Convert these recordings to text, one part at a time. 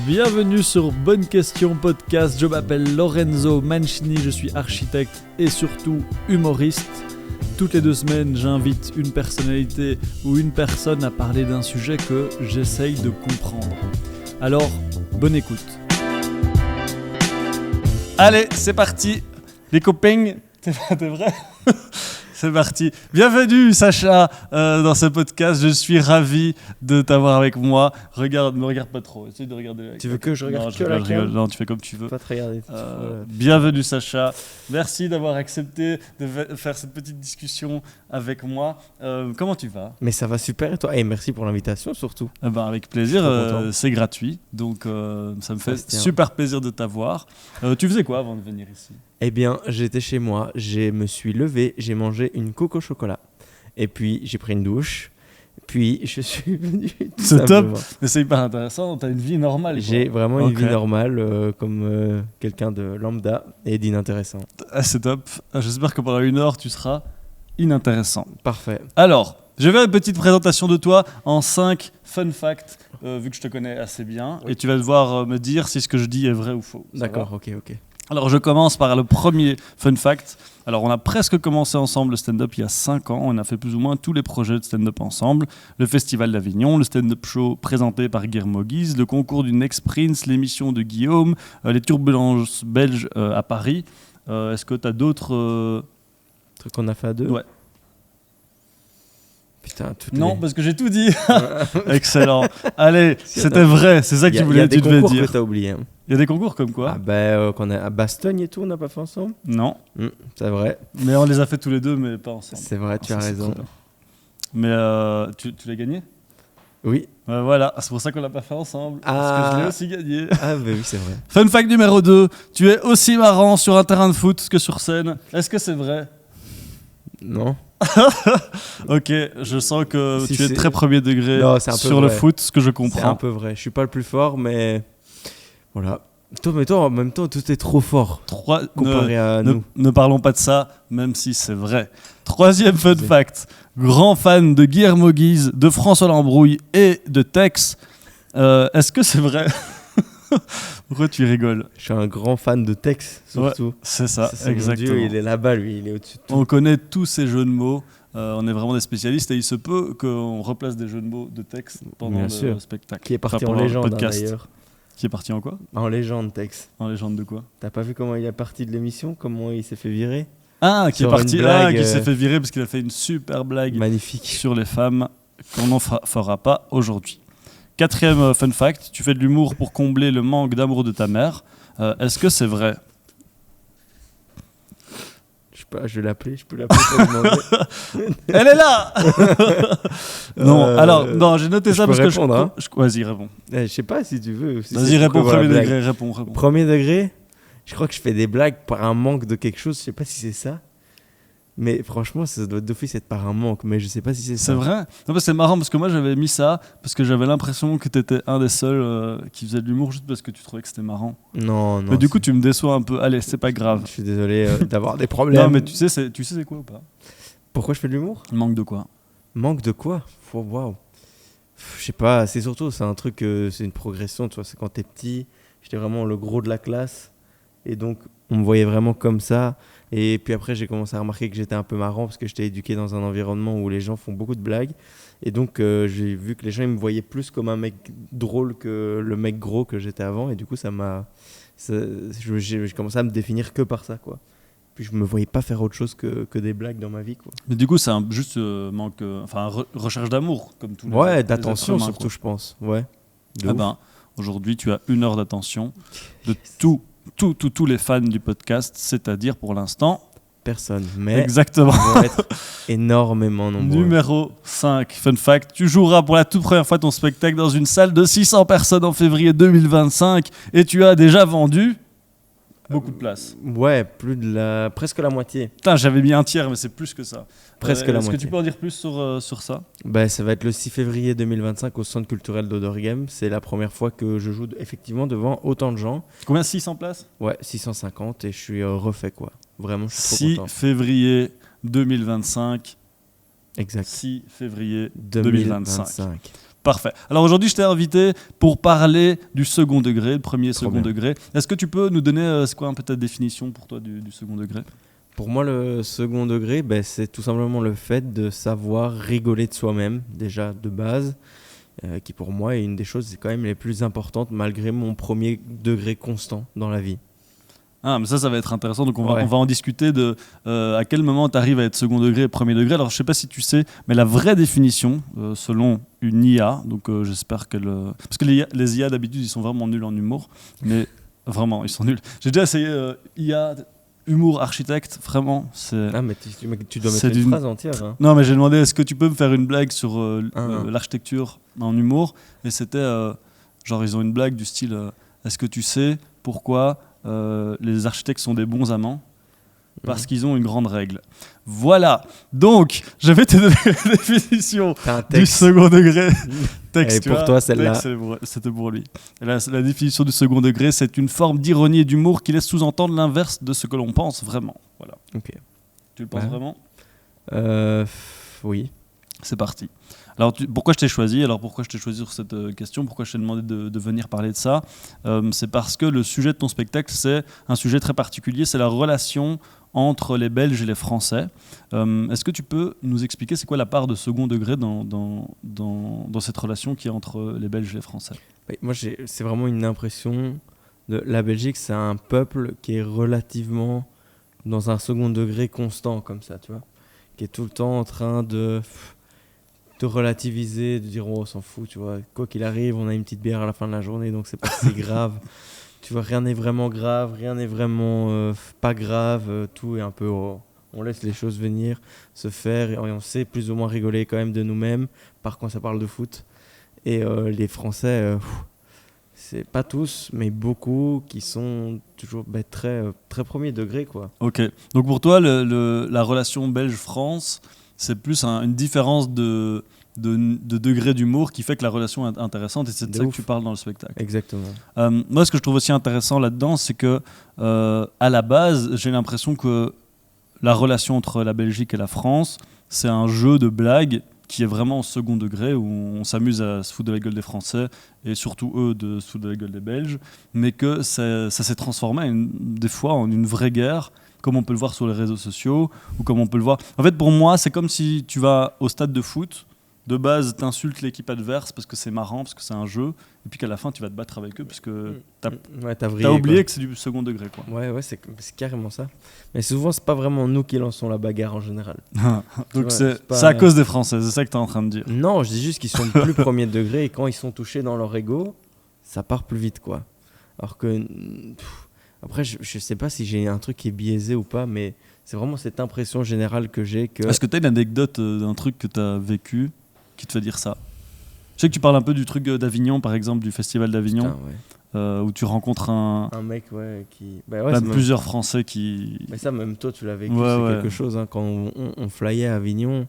Bienvenue sur Bonne Question Podcast, je m'appelle Lorenzo Mancini, je suis architecte et surtout humoriste. Toutes les 2 semaines, j'invite une personnalité ou une personne à parler d'un sujet que j'essaye de comprendre. Alors, bonne écoute. Allez, c'est parti, les copains, t'es vrai? C'est parti. Bienvenue Sacha dans ce podcast. Je suis ravi de t'avoir avec moi. Me regarde pas trop. Essaye de regarder. Tu veux que je regarde? Non, je rigole. Non, tu fais comme tu veux. Pas te regarder. Bienvenue Sacha. Merci d'avoir accepté de faire cette petite discussion avec moi. Comment tu vas? Mais ça va super et toi? Et merci pour l'invitation surtout. Avec plaisir. C'est gratuit. Donc ça me fait super plaisir de t'avoir. Tu faisais quoi avant de venir ici? Eh bien, j'étais chez moi, je me suis levé, j'ai mangé une coco au chocolat. Et puis, j'ai pris une douche. Puis, je suis venu. C'est top, mais c'est hyper intéressant. Tu as une vie normale. J'ai vraiment une vie normale, comme quelqu'un de lambda et d'inintéressant. C'est top. J'espère que pendant 1 heure, tu seras inintéressant. Parfait. Alors, je vais faire une petite présentation de toi en 5 fun facts, vu que je te connais assez bien. Oui. Et tu vas devoir me dire si ce que je dis est vrai ou faux. D'accord, ok. Alors, je commence par le premier fun fact. Alors, on a presque commencé ensemble le stand-up il y a 5 ans. On a fait plus ou moins tous les projets de stand-up ensemble. Le Festival d'Avignon, le stand-up show présenté par Guillermo Guise, le concours du Next Prince, l'émission de Guillaume, les turbulences belges à Paris. Est-ce que tu as d'autres... trucs qu'on a fait à 2? Ouais. Putain, non, parce que j'ai tout dit. Excellent. Allez, c'était vrai. C'est ça que tu devais dire. Il y a des concours que tu as oublié. Hein. Il y a des concours comme quoi? Qu'on a à Bastogne et tout, on n'a pas fait ensemble? Non. C'est vrai. Mais on les a fait tous les 2, mais pas ensemble. C'est vrai, tu as raison. Mais tu l'as gagné? Oui. Voilà, c'est pour ça qu'on l'a pas fait ensemble. Parce que je l'ai aussi gagné. Ah, bah oui, c'est vrai. Fun fact numéro 2. Tu es aussi marrant sur un terrain de foot que sur scène. Est-ce que c'est vrai? Non. Ok, je sens que tu es très premier degré sur le foot, ce que je comprends. C'est un peu vrai. Je suis pas le plus fort, mais voilà. Toi, en même temps, tout est trop fort comparé à nous. Ne parlons pas de ça, même si c'est vrai. 3e fun fact. Grand fan de Guillermo Guise, de François Lambrouille et de Tex. Est-ce que c'est vrai? Pourquoi tu rigoles? Je suis un grand fan de Tex, surtout. Ouais, c'est ça, exactement. Mon Dieu, il est là-bas, lui, il est au-dessus de tout. On connaît tous ces jeux de mots. On est vraiment des spécialistes et il se peut qu'on replace des jeux de mots de Tex pendant le spectacle. Qui est parti en légende, d'ailleurs. Qui est parti en quoi? En légende, Tex. En légende de quoi? T'as pas vu comment il est parti de l'émission? Comment il s'est fait virer? Ah, qui est parti là, qui s'est fait virer parce qu'il a fait une super blague magnifique sur les femmes qu'on n'en fera pas aujourd'hui. 4e fun fact, tu fais de l'humour pour combler le manque d'amour de ta mère. Est-ce que c'est vrai? Je sais pas, je vais l'appeler, je peux l'appeler pour lui demander. Elle est là. Non, j'ai noté ça parce que vas-y, réponds. Je sais pas si tu veux. Vas-y, réponds premier degré, réponds. Premier degré, je crois que je fais des blagues par un manque de quelque chose, je sais pas si c'est ça. Mais franchement, ça doit d'office être par un manque, mais je sais pas si c'est ça. C'est vrai? Non, c'est marrant parce que moi j'avais mis ça parce que j'avais l'impression que t'étais un des seuls qui faisait de l'humour juste parce que tu trouvais que c'était marrant. Non. Mais du coup, tu me déçois un peu. Allez, c'est pas grave. Je suis désolé d'avoir des problèmes. Non, mais tu sais c'est quoi ou pas? Pourquoi je fais de l'humour? Manque de quoi? Manque de quoi? Waouh. Je sais pas, c'est un truc, c'est une progression, tu vois. C'est quand t'es petit, j'étais vraiment le gros de la classe et donc on me voyait vraiment comme ça. Et puis après, j'ai commencé à remarquer que j'étais un peu marrant parce que j'étais éduqué dans un environnement où les gens font beaucoup de blagues. Et donc, j'ai vu que les gens ils me voyaient plus comme un mec drôle que le mec gros que j'étais avant. Et du coup, j'ai commencé à me définir que par ça, quoi. Puis je me voyais pas faire autre chose que des blagues dans ma vie, quoi. Mais du coup, c'est juste manque, recherche d'amour, comme tout. Ouais, d'attention surtout, quoi. Je pense. Ouais. Aujourd'hui, tu as 1 heure d'attention de tous les fans du podcast, c'est-à-dire pour l'instant personne, mais exactement. Ils vont être énormément nombreux. Numéro 5, fun fact, tu joueras pour la toute première fois ton spectacle dans une salle de 600 personnes en février 2025 et tu as déjà vendu beaucoup de places. Ouais, presque la moitié. Putain, j'avais mis un tiers, mais c'est plus que ça. Presque la moitié. Est-ce que tu peux en dire plus sur ça? Ça va être le 6 février 2025 au Centre culturel d'Odorghem. C'est la première fois que je joue effectivement devant autant de gens. Combien? 600 places? Ouais, 650 et je suis refait, quoi. Vraiment, je suis trop content. 6 février 2025. Exact. 6 février 2025. Parfait. Alors aujourd'hui, je t'ai invité pour parler du second degré, le premier Trop second bien. degré. Est-ce que tu peux nous donner, c'est quoi un peu ta définition pour toi du second degré? Pour moi, le second degré, c'est tout simplement le fait de savoir rigoler de soi-même, déjà de base, qui pour moi est une des choses quand même les plus importantes malgré mon premier degré constant dans la vie. Ah, mais ça va être intéressant. Donc, Ouais. on va en discuter de à quel moment tu arrives à être second degré et premier degré. Alors, je sais pas si tu sais, mais la vraie définition, selon une IA, donc j'espère qu'elle. Parce que les IA d'habitude, ils sont vraiment nuls en humour. Mais vraiment, ils sont nuls. J'ai déjà essayé IA, humour, architecte. Vraiment, c'est. Ah, mais tu dois C'est mettre une d'une- phrase entière. Hein. Non, mais j'ai demandé est-ce que tu peux me faire une blague sur Ah. l'architecture en humour. Et c'était genre, ils ont une blague du style est-ce que tu sais pourquoi les architectes sont des bons amants? Parce qu'ils ont une grande règle. Voilà. Donc, je vais te donner la définition T'as un du texte. second degré. Texte, Et tu pour vois. toi, celle-là. Texte, c'était pour lui. Et la définition du second degré, c'est une forme d'ironie et d'humour qui laisse sous-entendre l'inverse de ce que l'on pense vraiment. Voilà. Ok. Tu le penses Ouais. vraiment? Oui. C'est parti. Alors, pourquoi je t'ai choisi? Alors, pourquoi je t'ai choisi sur cette question? Pourquoi je t'ai demandé de venir parler de ça? C'est parce que le sujet de ton spectacle, c'est un sujet très particulier. C'est la relation entre les Belges et les Français. Est-ce que tu peux nous expliquer c'est quoi la part de second degré dans cette relation qui est entre les Belges et les Français? Ouais, moi, c'est vraiment une impression de la Belgique, c'est un peuple qui est relativement dans un second degré constant, comme ça, tu vois. Qui est tout le temps en train de relativiser, de dire oh, on s'en fout, tu vois. Quoi qu'il arrive, on a une petite bière à la fin de la journée, donc c'est pas si grave. Tu vois, rien n'est vraiment grave, rien n'est vraiment pas grave, tout est un peu. On laisse les choses venir, se faire, et on sait plus ou moins rigoler quand même de nous-mêmes, par quand ça parle de foot. Et les Français, c'est pas tous, mais beaucoup qui sont toujours très, très premier degré, quoi. Ok. Donc pour toi, la relation Belge-France, c'est plus une différence de degré d'humour qui fait que la relation est intéressante et c'est de De ça que ouf. tu parles dans le spectacle. Exactement. Moi, ce que je trouve aussi intéressant là-dedans, c'est que à la base, j'ai l'impression que la relation entre la Belgique et la France, c'est un jeu de blagues qui est vraiment au second degré, où on s'amuse à se foutre de la gueule des Français et surtout eux de se foutre de la gueule des Belges, mais que ça s'est transformé des fois en une vraie guerre, comme on peut le voir sur les réseaux sociaux, ou comme on peut le voir... En fait, pour moi, c'est comme si tu vas au stade de foot, de base, t'insultes l'équipe adverse parce que c'est marrant, parce que c'est un jeu, et puis qu'à la fin, tu vas te battre avec eux, parce que Ouais, t'as vrillé, t'as oublié quoi. que c'est du second degré, quoi. Ouais, c'est carrément ça. Mais souvent, c'est pas vraiment nous qui lançons la bagarre en général. Donc vois, c'est c'est pas- à cause des Français, c'est ça que t'es en train de dire. Non, je dis juste qu'ils sont plus premier degré et quand ils sont touchés dans leur ego, ça part plus vite, quoi. Alors que. Après, je sais pas si j'ai un truc qui est biaisé ou pas, mais c'est vraiment cette impression générale que j'ai que. Est-ce que tu as une anecdote d'un truc que tu as vécu qui te fait dire ça? Je sais que tu parles un peu du truc d'Avignon, par exemple, du festival d'Avignon, Putain, ouais. où tu rencontres Un mec, ouais, qui. Bah ouais, même c'est même- plusieurs Français qui... Mais ça, même toi, tu l'as vécu, Ouais, c'est ouais. quelque chose, hein, quand on flyait à Avignon.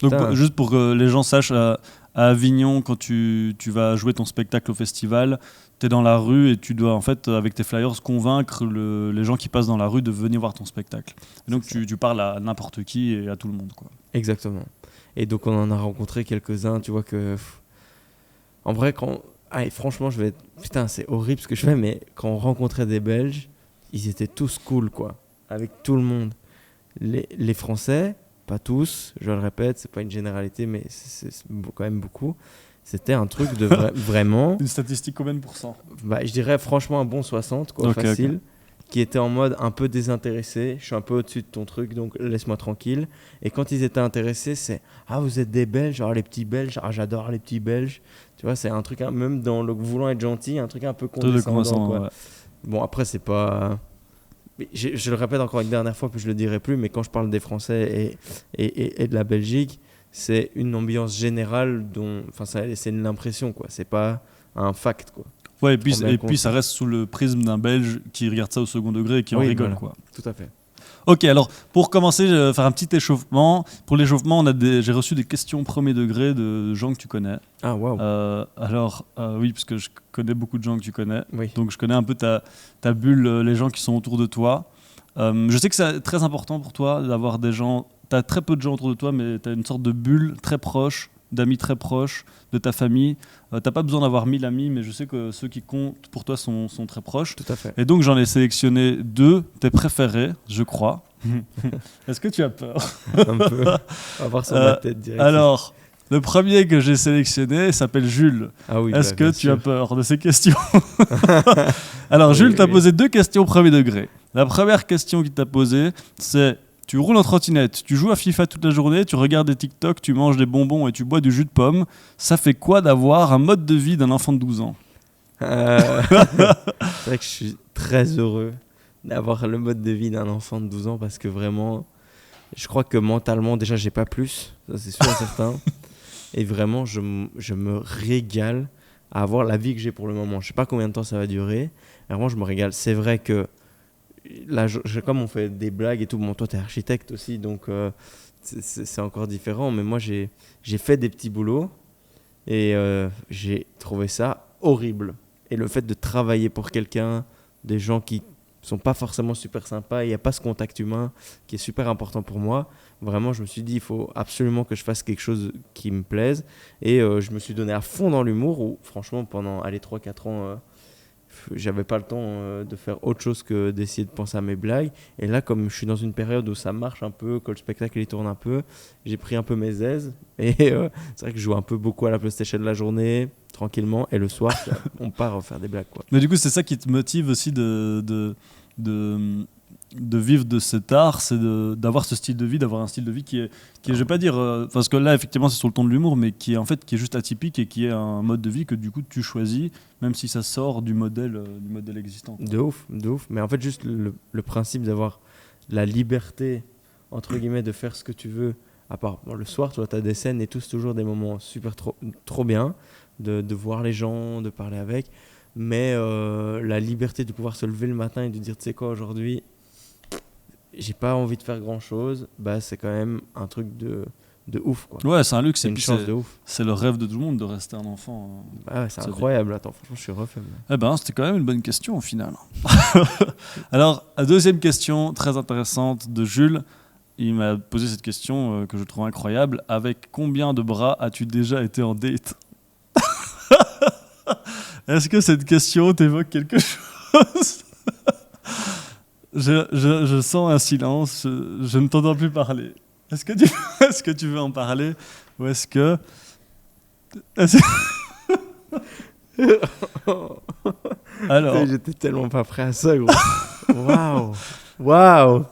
Donc, Putain. juste pour que les gens sachent, à Avignon, quand tu vas jouer ton spectacle au festival, tu es dans la rue et tu dois, en fait, avec tes flyers, convaincre les gens qui passent dans la rue de venir voir ton spectacle. Et donc, C'est ça. tu parles à n'importe qui et à tout le monde, quoi. Exactement. Et donc on en a rencontré quelques-uns, tu vois que... En vrai, franchement, je vais être... Putain, c'est horrible ce que je fais, mais quand on rencontrait des Belges, ils étaient tous cool, quoi. Avec tout le monde. Les Français, pas tous, je le répète, c'est pas une généralité, mais c'est quand même beaucoup. C'était un truc de vraiment... Une statistique, combien de pourcents? je dirais franchement un bon 60, quoi, Ok, facile. Qui était en mode un peu désintéressé. Je suis un peu au-dessus de ton truc, donc laisse-moi tranquille. Et quand ils étaient intéressés, c'est ah, vous êtes des Belges, les petits Belges, j'adore les petits Belges. Tu vois, c'est un truc, même dans le voulant être gentil, un truc un peu condescendant. Quoi. Ouais. Bon, après, c'est pas. Mais je le répète encore une dernière fois, puis je le dirai plus, mais quand je parle des Français et de la Belgique, c'est une ambiance générale dont. Enfin, c'est une impression, quoi. C'est pas un fact, quoi. Ouais, et puis, Prends bien compte. ça reste sous le prisme d'un Belge qui regarde ça au second degré et qui en Oui, rigole, voilà. quoi. Tout à fait. Ok, alors pour commencer, je vais faire un petit échauffement. Pour l'échauffement, j'ai reçu des questions premier degré de gens que tu connais. Ah, waouh. Oui, parce que je connais beaucoup de gens que tu connais. Oui. Donc je connais un peu ta bulle, les gens qui sont autour de toi. Je sais que c'est très important pour toi d'avoir des gens... Tu as très peu de gens autour de toi, mais tu as une sorte de bulle très proche d'amis très proches, de ta famille. T'as pas besoin d'avoir 1000 amis, mais je sais que ceux qui comptent pour toi sont très proches. Tout à fait. Et donc j'en ai sélectionné 2, tes préférés, je crois. Est-ce que tu as peur? Un peu. On va voir sur ma tête direct. Alors, le premier que j'ai sélectionné s'appelle Jules. Ah oui, Est-ce bah, bien que tu as sûr. peur de ces questions? Alors, Oui, Jules t'a oui. posé 2 questions au premier degré. La première question qu'il t'a posée, c'est: tu roules en trottinette, tu joues à FIFA toute la journée, tu regardes des TikTok, tu manges des bonbons et tu bois du jus de pomme. Ça fait quoi d'avoir un mode de vie d'un enfant de 12 ans? C'est vrai que je suis très heureux d'avoir le mode de vie d'un enfant de 12 ans parce que vraiment, je crois que mentalement, déjà, j'ai pas plus, ça c'est sûr et certain. Et vraiment, je me régale à avoir la vie que j'ai pour le moment. Je sais pas combien de temps ça va durer. Mais vraiment, je me régale. C'est vrai que là, comme on fait des blagues et tout, bon, toi, tu es architecte aussi, donc c'est encore différent. Mais moi, j'ai fait des petits boulots et j'ai trouvé ça horrible. Et le fait de travailler pour quelqu'un, des gens qui sont pas forcément super sympas, il n'y a pas ce contact humain qui est super important pour moi. Vraiment, je me suis dit, il faut absolument que je fasse quelque chose qui me plaise. Et je me suis donné à fond dans l'humour, où franchement, pendant 3-4 ans, j'avais pas le temps de faire autre chose que d'essayer de penser à mes blagues. Et là, comme je suis dans une période où ça marche un peu, que le spectacle il tourne un peu, j'ai pris un peu mes aises. Et c'est vrai que je joue un peu beaucoup à la PlayStation de la journée, tranquillement. Et le soir, on part faire des blagues, quoi. Mais du coup, c'est ça qui te motive aussi de vivre de cet art, c'est d'avoir ce style de vie, d'avoir un style de vie qui est je vais pas dire, parce que là, effectivement, c'est sur le ton de l'humour, mais qui est juste atypique et qui est un mode de vie que du coup tu choisis, même si ça sort du modèle existant. De ouf, de ouf. Mais en fait, juste le principe d'avoir la liberté, entre guillemets, de faire ce que tu veux. À part le soir, tu vois, tu as des scènes et tout, c'est toujours des moments super trop bien de voir les gens, de parler avec. Mais la liberté de pouvoir se lever le matin et de dire, tu sais quoi, aujourd'hui, j'ai pas envie de faire grand chose, bah, c'est quand même un truc de ouf, quoi. Ouais, c'est un luxe, C'est et une puis chance de ouf. c'est le rêve de tout le monde de rester un enfant. Bah ouais, c'est Ça incroyable. Attends, franchement, je suis refait. Eh ben, c'était quand même une bonne question au final. Alors, la deuxième question très intéressante de Jules. Il m'a posé cette question que je trouve incroyable. Avec combien de bras as-tu déjà été en date? Est-ce que cette question t'évoque quelque chose? Je sens un silence. Je ne t'entends plus parler. Est-ce que tu veux en parler? Ou est-ce que... Alors, J'étais tellement pas prêt à ça, gros. Waouh! Waouh!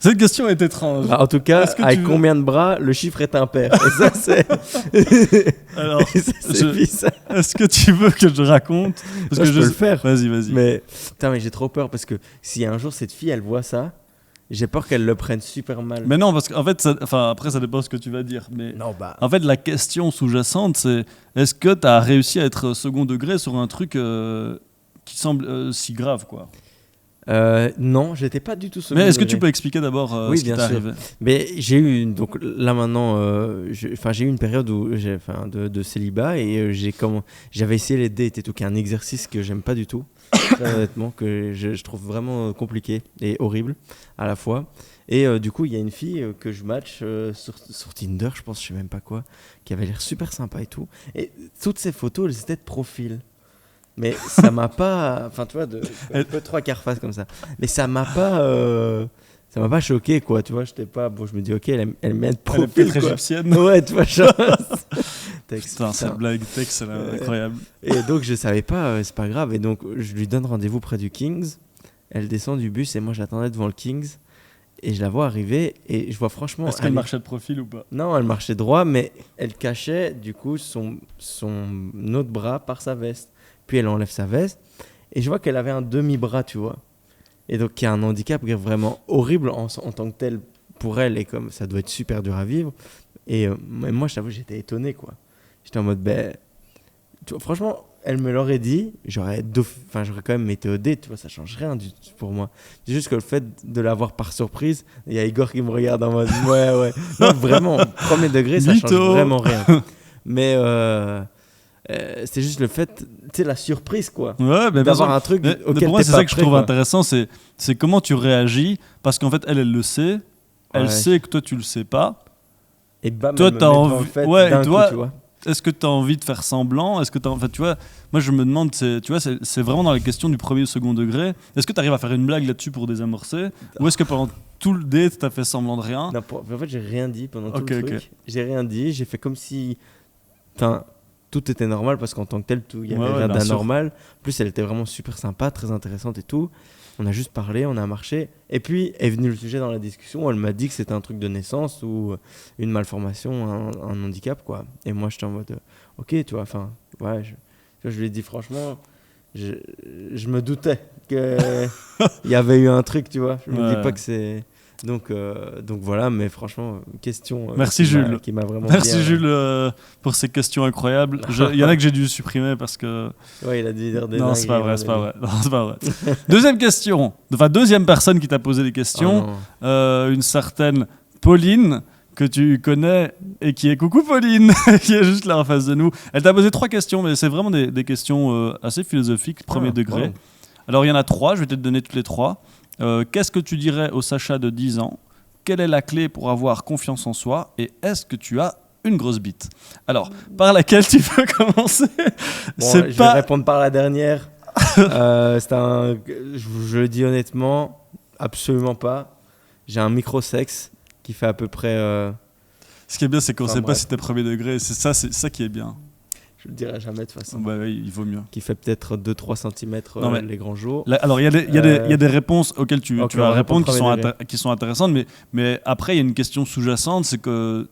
cette question est étrange. Bah, en tout cas, Est-ce que avec tu veux- combien de bras, le chiffre est impair. Et ça, c'est. Alors, Et ça, c'est je- bizarre. est-ce que tu veux que je raconte? Parce Ça, je peux le faire. Vas-y. Mais, putain, mais j'ai trop peur parce que si un jour cette fille, elle voit ça, j'ai peur qu'elle le prenne super mal. Mais non, parce qu'en fait, après, ça dépend de ce que tu vas dire. Mais Non, bah. en fait, la question sous-jacente, c'est: est-ce que tu as réussi à être second degré sur un truc qui semble si grave, quoi? Non, j'étais pas du tout second Mais est-ce que degré. tu peux expliquer d'abord Oui, ce qui bien t'est sûr. arrivé? Mais j'ai eu donc là maintenant, j'ai eu une période où de célibat et j'avais essayé les dates et tout, qui est un exercice que j'aime pas du tout, très honnêtement, que je trouve vraiment compliqué et horrible à la fois. Et du coup, il y a une fille que je match sur Tinder, je pense, je sais même pas quoi, qui avait l'air super sympa et tout. Et toutes ces photos, elles étaient de profil. Mais ça m'a pas. Enfin, tu vois, un peu 3/4 face comme ça. Mais ça m'a pas. Ça m'a pas choqué, quoi. Tu vois, j'étais pas. Bon, je me dis, ok, elle met de Elle est profil. peut-être Quoi. égyptienne. Ouais, tu vois, genre. Putain, cette blague texte, elle est incroyable. Et donc, je savais pas, c'est pas grave. Et donc, je lui donne rendez-vous près du Kings. Elle descend du bus et moi, j'attendais devant le Kings. Et je la vois arriver et je vois franchement. Est-ce qu'elle marchait de profil ou pas? Non, elle marchait droit, mais elle cachait du coup son autre bras par sa veste. Puis elle enlève sa veste et je vois qu'elle avait un demi-bras, tu vois. Et donc, il y a un handicap qui est vraiment horrible en tant que tel pour elle et comme ça doit être super dur à vivre. Et moi, je t'avoue, j'étais étonné, quoi. J'étais en mode, tu vois, franchement, elle me l'aurait dit, j'aurais quand même été au date, tu vois, ça change rien pour moi. C'est juste que le fait de l'avoir par surprise, il y a Igor qui me regarde en mode, ouais. Non, vraiment, premier degré, ça change Mytho. vraiment rien. Mais c'est juste le fait, tu sais, la surprise, quoi. Ouais, mais D'avoir bien un truc sûr. auquel Pour moi, t'es c'est pas ça que je prêt, trouve quoi. intéressant, c'est comment tu réagis, parce qu'en fait, elle le sait, elle Ouais. sait que toi, tu le sais pas. Et bam, Toi, elle me t'as met devant envie- le fait ouais, d'un toi- coup, tu vois. Est-ce que tu as envie de faire semblant? Est-ce que enfin, tu vois, moi je me demande, tu vois, c'est vraiment dans la question du premier ou second degré. Est-ce que tu arrives à faire une blague là-dessus pour désamorcer? Ou est-ce que pendant tout le date, tu as fait semblant de rien? Non, en fait, j'ai rien dit pendant tout Ok, le ok. truc. J'ai rien dit, j'ai fait comme si. Enfin, tout était normal parce qu'en tant que tel, il y avait Ouais, ouais, rien bien sûr. d'anormal. En plus, elle était vraiment super sympa, très intéressante et tout. On a juste parlé, on a marché. Et puis est venu le sujet dans la discussion. Elle m'a dit que c'était un truc de naissance ou une malformation, un handicap, quoi. Et moi, j'étais en mode, ok, tu vois, enfin, ouais. Tu vois, je lui ai dit franchement, je, je me doutais qu'il y avait eu un truc, tu vois. Je me dis Ouais. pas que c'est. Donc voilà, mais franchement, question Merci, Jules. qui m'a vraiment Merci bien. Jules pour ces questions incroyables. Il y en a que j'ai dû supprimer parce que... Ouais, il a dû dire des Non, c'est pas dingueries, vrai, à c'est mon pas avis. vrai. Non, c'est pas vrai. Deuxième question. Enfin, deuxième personne qui t'a posé des Oh questions. non. Une certaine Pauline que tu connais et qui est coucou Pauline, qui est juste là en face de nous. Elle t'a posé 3 questions, mais c'est vraiment des questions assez philosophiques, premier Ah, degré. wow. Alors il y en a 3, je vais te donner toutes les 3. Qu'est-ce que tu dirais au Sacha de 10 ans? Quelle est la clé pour avoir confiance en soi? Et est-ce que tu as une grosse bite? Alors, par laquelle tu peux commencer? Bon, C'est je pas... vais répondre par la dernière. Je le dis honnêtement, absolument pas. J'ai un micro-sexe qui fait à peu près. Ce qui est bien, c'est qu'on Enfin, sait pas bref. si t'es premier degré. C'est ça qui est bien. Je le dirai jamais de toute façon. Bah oui, il vaut mieux. Qui fait peut-être 2-3 cm Non, mais- les grands jours. Là, alors, il y a des réponses auxquelles tu Ok, vas on va répondre répondre premier degré. qui sont intéressantes, mais après, il y a une question sous-jacente, c'est que,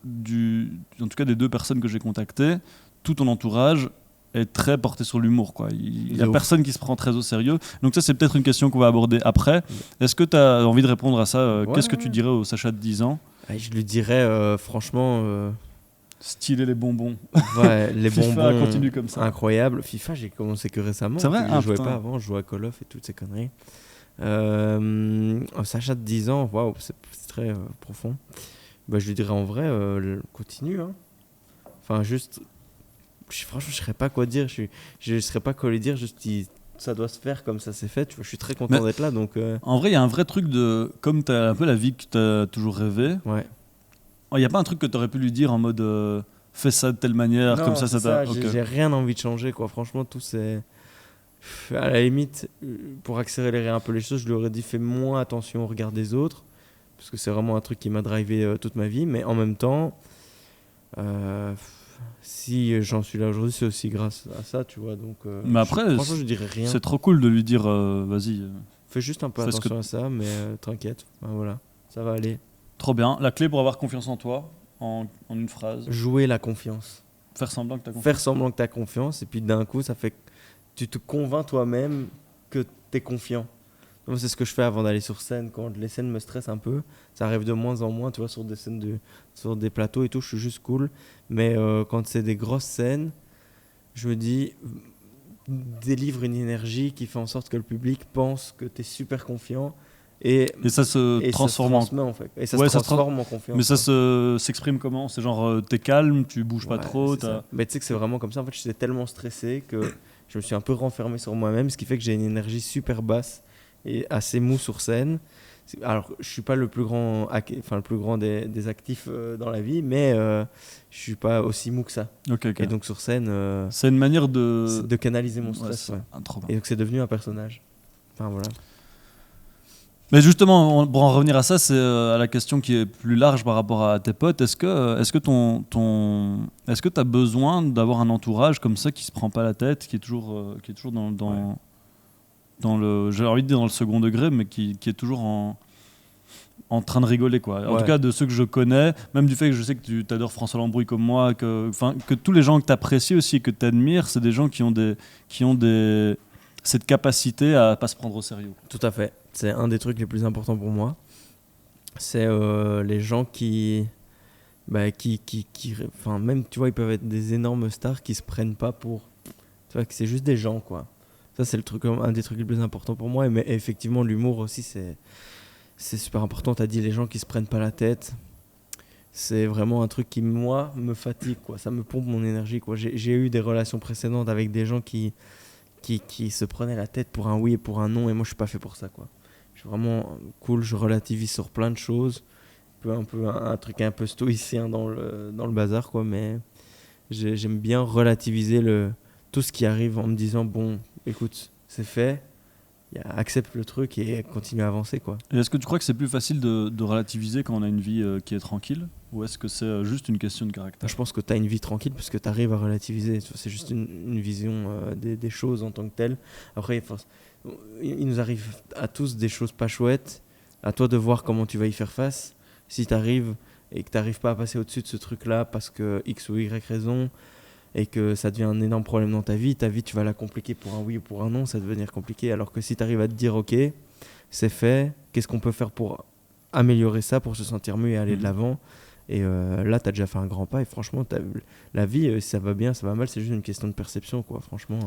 en tout cas des 2 personnes que j'ai contactées, tout ton entourage est très porté sur l'humour, quoi. Il y De a ouf. personne qui se prend très au sérieux. Donc ça, c'est peut-être une question qu'on va aborder après. Est-ce que tu as envie de répondre à ça? Ouais, Qu'est-ce que ouais. tu dirais au Sacha de 10 ans? Ouais, je lui dirais franchement, Styler les bonbons. ouais, les FIFA bonbons continue comme ça. incroyables. FIFA, j'ai commencé que récemment. C'est vrai? Je Ah, jouais putain. pas avant, je jouais à Call of et toutes ces conneries. Sacha de 10 ans, waouh, c'est très profond. Bah, je lui dirais en vrai, continue. Hein. Enfin, juste, franchement, je ne saurais pas quoi dire. Je ne saurais pas quoi lui dire. Juste, ça doit se faire comme ça s'est fait. Tu vois, je suis très content Mais- d'être là. Donc, En vrai, il y a un vrai truc de... Comme tu as un peu la vie que tu as toujours rêvé, ouais. il n'y a pas un truc que tu aurais pu lui dire en mode fais ça de telle manière, Non, comme ça, c'est t'a. ça. Ok. J'ai rien envie de changer, quoi. Franchement, tout c'est. À la limite, pour accélérer un peu les choses, je lui aurais dit fais moins attention au regard des autres. Parce que c'est vraiment un truc qui m'a drivé toute ma vie. Mais en même temps, si j'en suis là aujourd'hui, c'est aussi grâce à ça, tu vois. Donc, Mais après, franchement, je dirais rien. C'est trop cool de lui dire vas-y. Fais juste un peu fais ce attention à ça, mais t'inquiète. Ben voilà, ça va aller. Trop bien. La clé pour avoir confiance en toi, en une phrase. Jouer la confiance. Faire semblant que tu as confiance. Faire semblant que tu as confiance, et puis d'un coup, ça fait que tu te convaincs toi-même que tu es confiant. Moi, c'est ce que je fais avant d'aller sur scène. Quand les scènes me stressent un peu, ça arrive de moins en moins, tu vois, sur des scènes sur des plateaux et tout, je suis juste cool. Mais quand c'est des grosses scènes, je me dis, délivre une énergie qui fait en sorte que le public pense que tu es super confiant. Et ça se ça transforme se en. transmet, en fait. Et ça Ouais, se ça se transforme en confiance. Mais ça s'exprime comment? C'est genre t'es calme, tu bouges pas Ouais, trop. c'est ça. Mais tu sais que c'est vraiment comme ça. En fait, j'étais tellement stressé que je me suis un peu renfermé sur moi-même, ce qui fait que j'ai une énergie super basse et assez mou sur scène. Alors, je suis pas le plus grand, le plus grand des actifs dans la vie, mais je suis pas aussi mou que ça. Ok, ok. Et donc sur scène, C'est une manière c'est de. de canaliser mon Ouais, stress. c'est Ouais. trop bien. Et donc c'est devenu un personnage. Enfin voilà. Mais justement, pour en revenir à ça, c'est à la question qui est plus large par rapport à tes potes. Est-ce que est-ce que tu as besoin d'avoir un entourage comme ça qui se prend pas la tête, qui est toujours dans le, j'ai envie de dire dans le second degré, mais qui est toujours en train de rigoler, quoi. En Ouais. tout cas, de ceux que je connais, même du fait que je sais que tu adores François Lambrouille comme moi, que tous les gens que tu apprécies aussi et que tu admires, c'est des gens qui ont cette capacité à pas se prendre au sérieux. Tout à fait. C'est un des trucs les plus importants pour moi. C'est les gens enfin, même, tu vois, ils peuvent être des énormes stars qui se prennent pas pour. Tu vois, que c'est juste des gens, quoi. Ça, c'est un des trucs les plus importants pour moi. Mais effectivement, l'humour aussi, c'est super important. Tu as dit les gens qui se prennent pas la tête. C'est vraiment un truc qui, moi, me fatigue, quoi. Ça me pompe mon énergie, quoi. J'ai eu des relations précédentes avec des gens qui se prenaient la tête pour un oui et pour un non. Et moi, je suis pas fait pour ça, quoi. Je suis vraiment cool, je relativise sur plein de choses. un truc un peu stoïcien dans le bazar, quoi. Mais j'aime bien relativiser tout ce qui arrive en me disant, bon, écoute, c'est fait, accepte le truc et continue à avancer, quoi. Et est-ce que tu crois que c'est plus facile de relativiser quand on a une vie qui est tranquille, ou est-ce que c'est juste une question de caractère? Je pense que tu as une vie tranquille parce que tu arrives à relativiser. Tu vois, c'est juste une vision des choses en tant que telles. Après, il nous arrive à tous des choses pas chouettes. À toi de voir comment tu vas y faire face. Si tu arrives et que tu n'arrives pas à passer au-dessus de ce truc-là parce que X ou Y raison, et que ça devient un énorme problème dans ta vie, tu vas la compliquer pour un oui ou pour un non, ça va devenir compliqué. Alors que si tu arrives à te dire, ok, c'est fait, qu'est-ce qu'on peut faire pour améliorer ça, pour se sentir mieux et aller de l'avant. Et là, tu as déjà fait un grand pas. Et franchement, la vie, si ça va bien, ça va mal, c'est juste une question de perception, quoi. Franchement.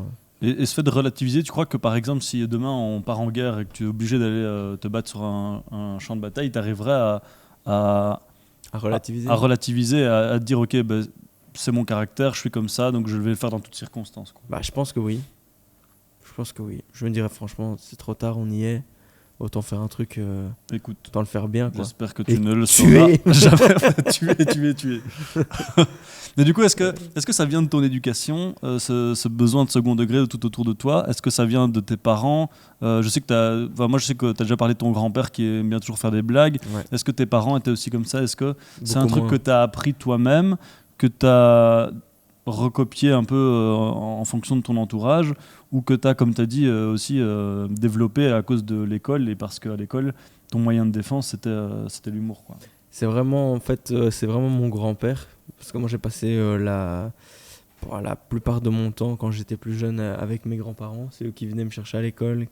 Et ce fait de relativiser, tu crois que par exemple, si demain on part en guerre et que tu es obligé d'aller te battre sur un champ de bataille, tu arriverais à relativiser, à relativiser, à te dire, ok, c'est mon caractère, je suis comme ça, donc je vais le faire dans toutes circonstances, quoi. Bah, je pense que oui. Je me dirais franchement, c'est trop tard, on y est. Autant faire un truc, Écoute, autant le faire bien, quoi. J'espère que tu ne le sauras jamais. Tuer. Mais du coup, est-ce que ça vient de ton éducation, ce besoin de second degré tout autour de toi? Est-ce que ça vient de tes parents? Je sais que moi, je sais que tu as déjà parlé de ton grand-père qui aime bien toujours faire des blagues. Ouais. Est-ce que tes parents étaient aussi comme ça? Est-ce que c'est un Beaucoup truc moins. que tu as appris toi-même, que tu as recopié un peu en fonction de ton entourage, ou que tu as, comme tu as dit, aussi développé à cause de l'école, et parce qu'à l'école, ton moyen de défense, c'était l'humour, quoi. C'est vraiment, en fait, c'est vraiment mon grand-père. Parce que moi, j'ai passé la plupart de mon temps, quand j'étais plus jeune, avec mes grands-parents. C'est eux qui venaient me chercher à l'école,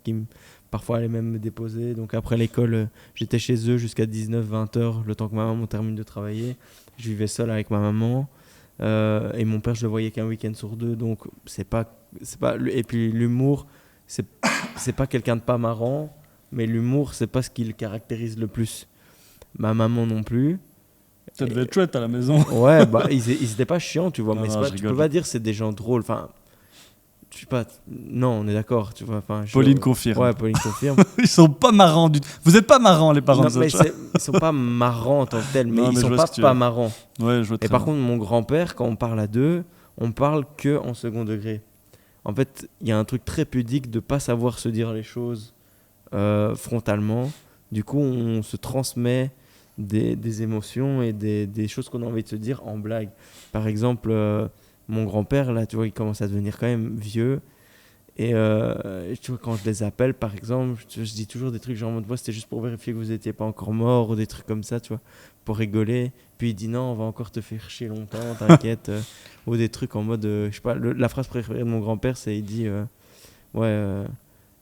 parfois allaient même me déposer. Donc après l'école, j'étais chez eux jusqu'à 19-20 heures, le temps que ma maman termine de travailler. Je vivais seul avec ma maman. Et mon père, je le voyais qu'un week-end sur deux. Donc c'est pas, et puis l'humour, c'est pas quelqu'un de pas marrant. Mais l'humour, c'est pas ce qui le caractérise le plus. Ma maman non plus. Ça devait être chouette à la maison. Ouais, bah ils étaient pas chiants, tu vois. Non, mais non, tu peux pas dire c'est des gens drôles. Enfin, je sais pas. Non, on est d'accord, tu vois. Enfin, Pauline confirme. Ouais, Pauline confirme. Ils sont pas marrants du tout. Vous êtes pas marrants, les parents Non, de mais Sacha. ils sont pas marrants en tant que tels, mais Non, ils mais je sont vois ce que tu pas veux. marrants. Ouais, je vois Et très par bien. contre, mon grand-père, quand on parle à deux, on parle que en second degré. En fait, il y a un truc très pudique de pas savoir se dire les choses frontalement. Du coup, on se transmet des émotions et des choses qu'on a envie de se dire en blague. Par exemple, mon grand-père, là, tu vois, il commence à devenir quand même vieux. Et tu vois, quand je les appelle, par exemple, je dis toujours des trucs genre, moi, c'était juste pour vérifier que vous n'étiez pas encore mort, ou des trucs comme ça, tu vois, pour rigoler. Puis il dit non, on va encore te faire chier longtemps, t'inquiète. Ou des trucs en mode, je sais pas, la phrase préférée de mon grand-père, c'est il dit,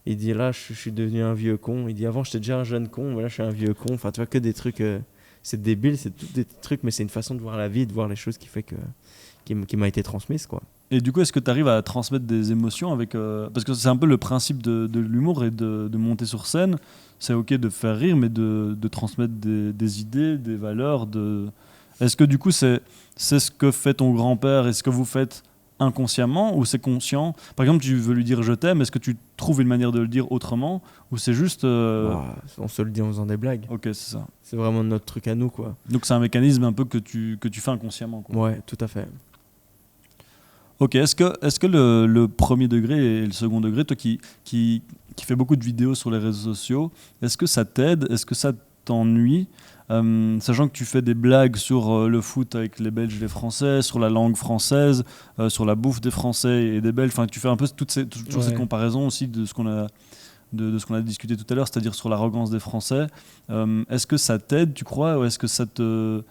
il dit là, je suis devenu un vieux con. Il dit avant, j'étais déjà un jeune con, mais là, je suis un vieux con. Enfin, tu vois, que des trucs, c'est débile, c'est tout des trucs, mais c'est une façon de voir la vie, de voir les choses qui m'a été transmise, quoi. Et du coup, est-ce que tu arrives à transmettre des émotions avec parce que c'est un peu le principe de l'humour et de monter sur scène. C'est ok de faire rire, mais de transmettre des idées, des valeurs. Est-ce que du coup, c'est ce que fait ton grand-père et ce que vous faites inconsciemment, ou c'est conscient? Par exemple, tu veux lui dire je t'aime, est-ce que tu trouves une manière de le dire autrement, ou c'est juste On se le dit en faisant des blagues. Ok, c'est ça. C'est vraiment notre truc à nous, quoi. Donc c'est un mécanisme un peu que tu fais inconsciemment, quoi. Ouais, tout à fait. Ok, est-ce que le premier degré et le second degré, toi qui fais beaucoup de vidéos sur les réseaux sociaux, est-ce que ça t'aide? Est-ce que ça t'ennuie? Sachant que tu fais des blagues sur le foot avec les Belges et les Français, sur la langue française, sur la bouffe des Français et des Belges, enfin tu fais un peu toutes ces comparaisons aussi de ce qu'on a discuté tout à l'heure, c'est-à-dire sur l'arrogance des Français. Est-ce que ça t'aide, tu crois, ou est-ce que ça te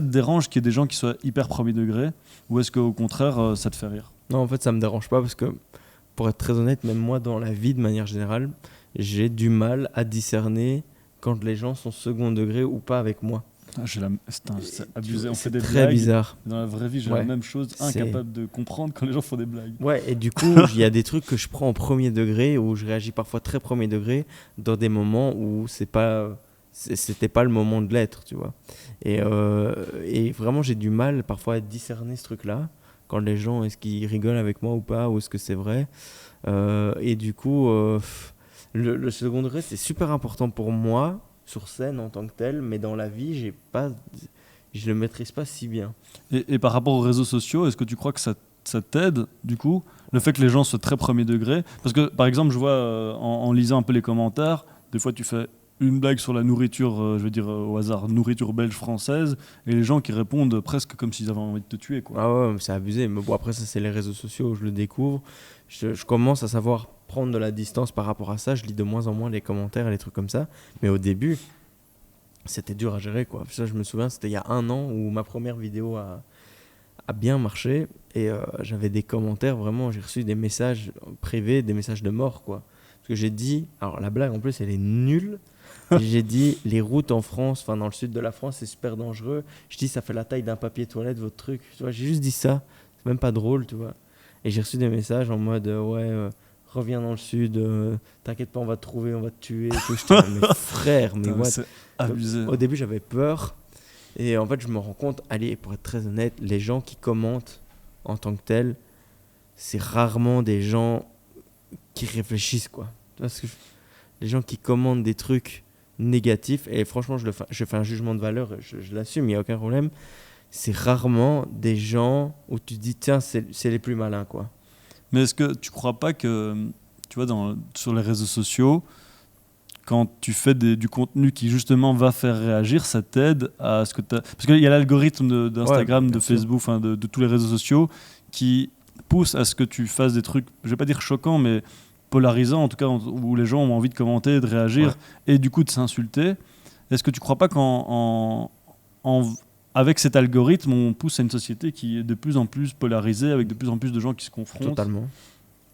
dérange qu'il y ait des gens qui soient hyper premier degré, ou est-ce qu'au contraire, ça te fait rire? Non, en fait, ça me dérange pas parce que, pour être très honnête, même moi, dans la vie, de manière générale, j'ai du mal à discerner quand les gens sont second degré ou pas avec moi. C'est abusé, on fait des très blagues. bizarre. Dans la vraie vie, j'ai la même chose, incapable de comprendre quand les gens font des blagues. Ouais, et du coup, il y a des trucs que je prends en premier degré, où je réagis parfois très premier degré, dans des moments où c'était pas le moment de l'être, tu vois. Et vraiment, j'ai du mal parfois à discerner ce truc-là, quand les gens, est-ce qu'ils rigolent avec moi ou pas, ou est-ce que c'est vrai. Et du coup, le second degré, c'est super important pour moi, sur scène en tant que tel, mais dans la vie, je le maîtrise pas si bien. Et par rapport aux réseaux sociaux, est-ce que tu crois que ça t'aide, du coup, le fait que les gens soient très premier degré? Parce que, par exemple, je vois, en lisant un peu les commentaires, des fois tu fais une blague sur la nourriture, je vais dire au hasard, nourriture belge française, et les gens qui répondent presque comme s'ils avaient envie de te tuer, quoi. Ah ouais, mais c'est abusé. Mais bon, après, ça, c'est les réseaux sociaux où je le découvre. Je commence à savoir prendre de la distance par rapport à ça. Je lis de moins en moins les commentaires et les trucs comme ça. Mais au début, c'était dur à gérer, quoi. Ça, je me souviens, c'était il y a 1 an où ma première vidéo a bien marché. Et j'avais des commentaires, vraiment, j'ai reçu des messages privés, des messages de mort, quoi. Parce que j'ai dit, alors la blague en plus, elle est nulle. J'ai dit, les routes en France, enfin dans le sud de la France, c'est super dangereux. Je dis, ça fait la taille d'un papier toilette, votre truc. Tu vois, j'ai juste dit ça. C'est même pas drôle, tu vois. Et j'ai reçu des messages en mode, reviens dans le sud, t'inquiète pas, on va te trouver, on va te tuer. Et tout. J'étais là, mais frère, mais Putain, what? c'est abusé. Au début, j'avais peur. Et en fait, je me rends compte, allez, pour être très honnête, les gens qui commentent en tant que tels, c'est rarement des gens qui réfléchissent, quoi. Tu vois ce que les gens qui commentent des trucs négatifs, et franchement, je fais un jugement de valeur, je l'assume, il n'y a aucun problème. C'est rarement des gens où tu te dis, tiens, c'est les plus malins, quoi. Mais est-ce que tu crois pas que, tu vois, sur les réseaux sociaux, quand tu fais du contenu qui justement va faire réagir, ça t'aide à ce que tu... Parce qu'il y a l'algorithme d'Instagram, Ouais, de bien sûr. Facebook, enfin de tous les réseaux sociaux qui pousse à ce que tu fasses des trucs, je vais pas dire choquants, mais polarisants, en tout cas, où les gens ont envie de commenter, de réagir et du coup de s'insulter. Est-ce que tu crois pas avec cet algorithme, on pousse à une société qui est de plus en plus polarisée, avec de plus en plus de gens qui se confrontent? Totalement.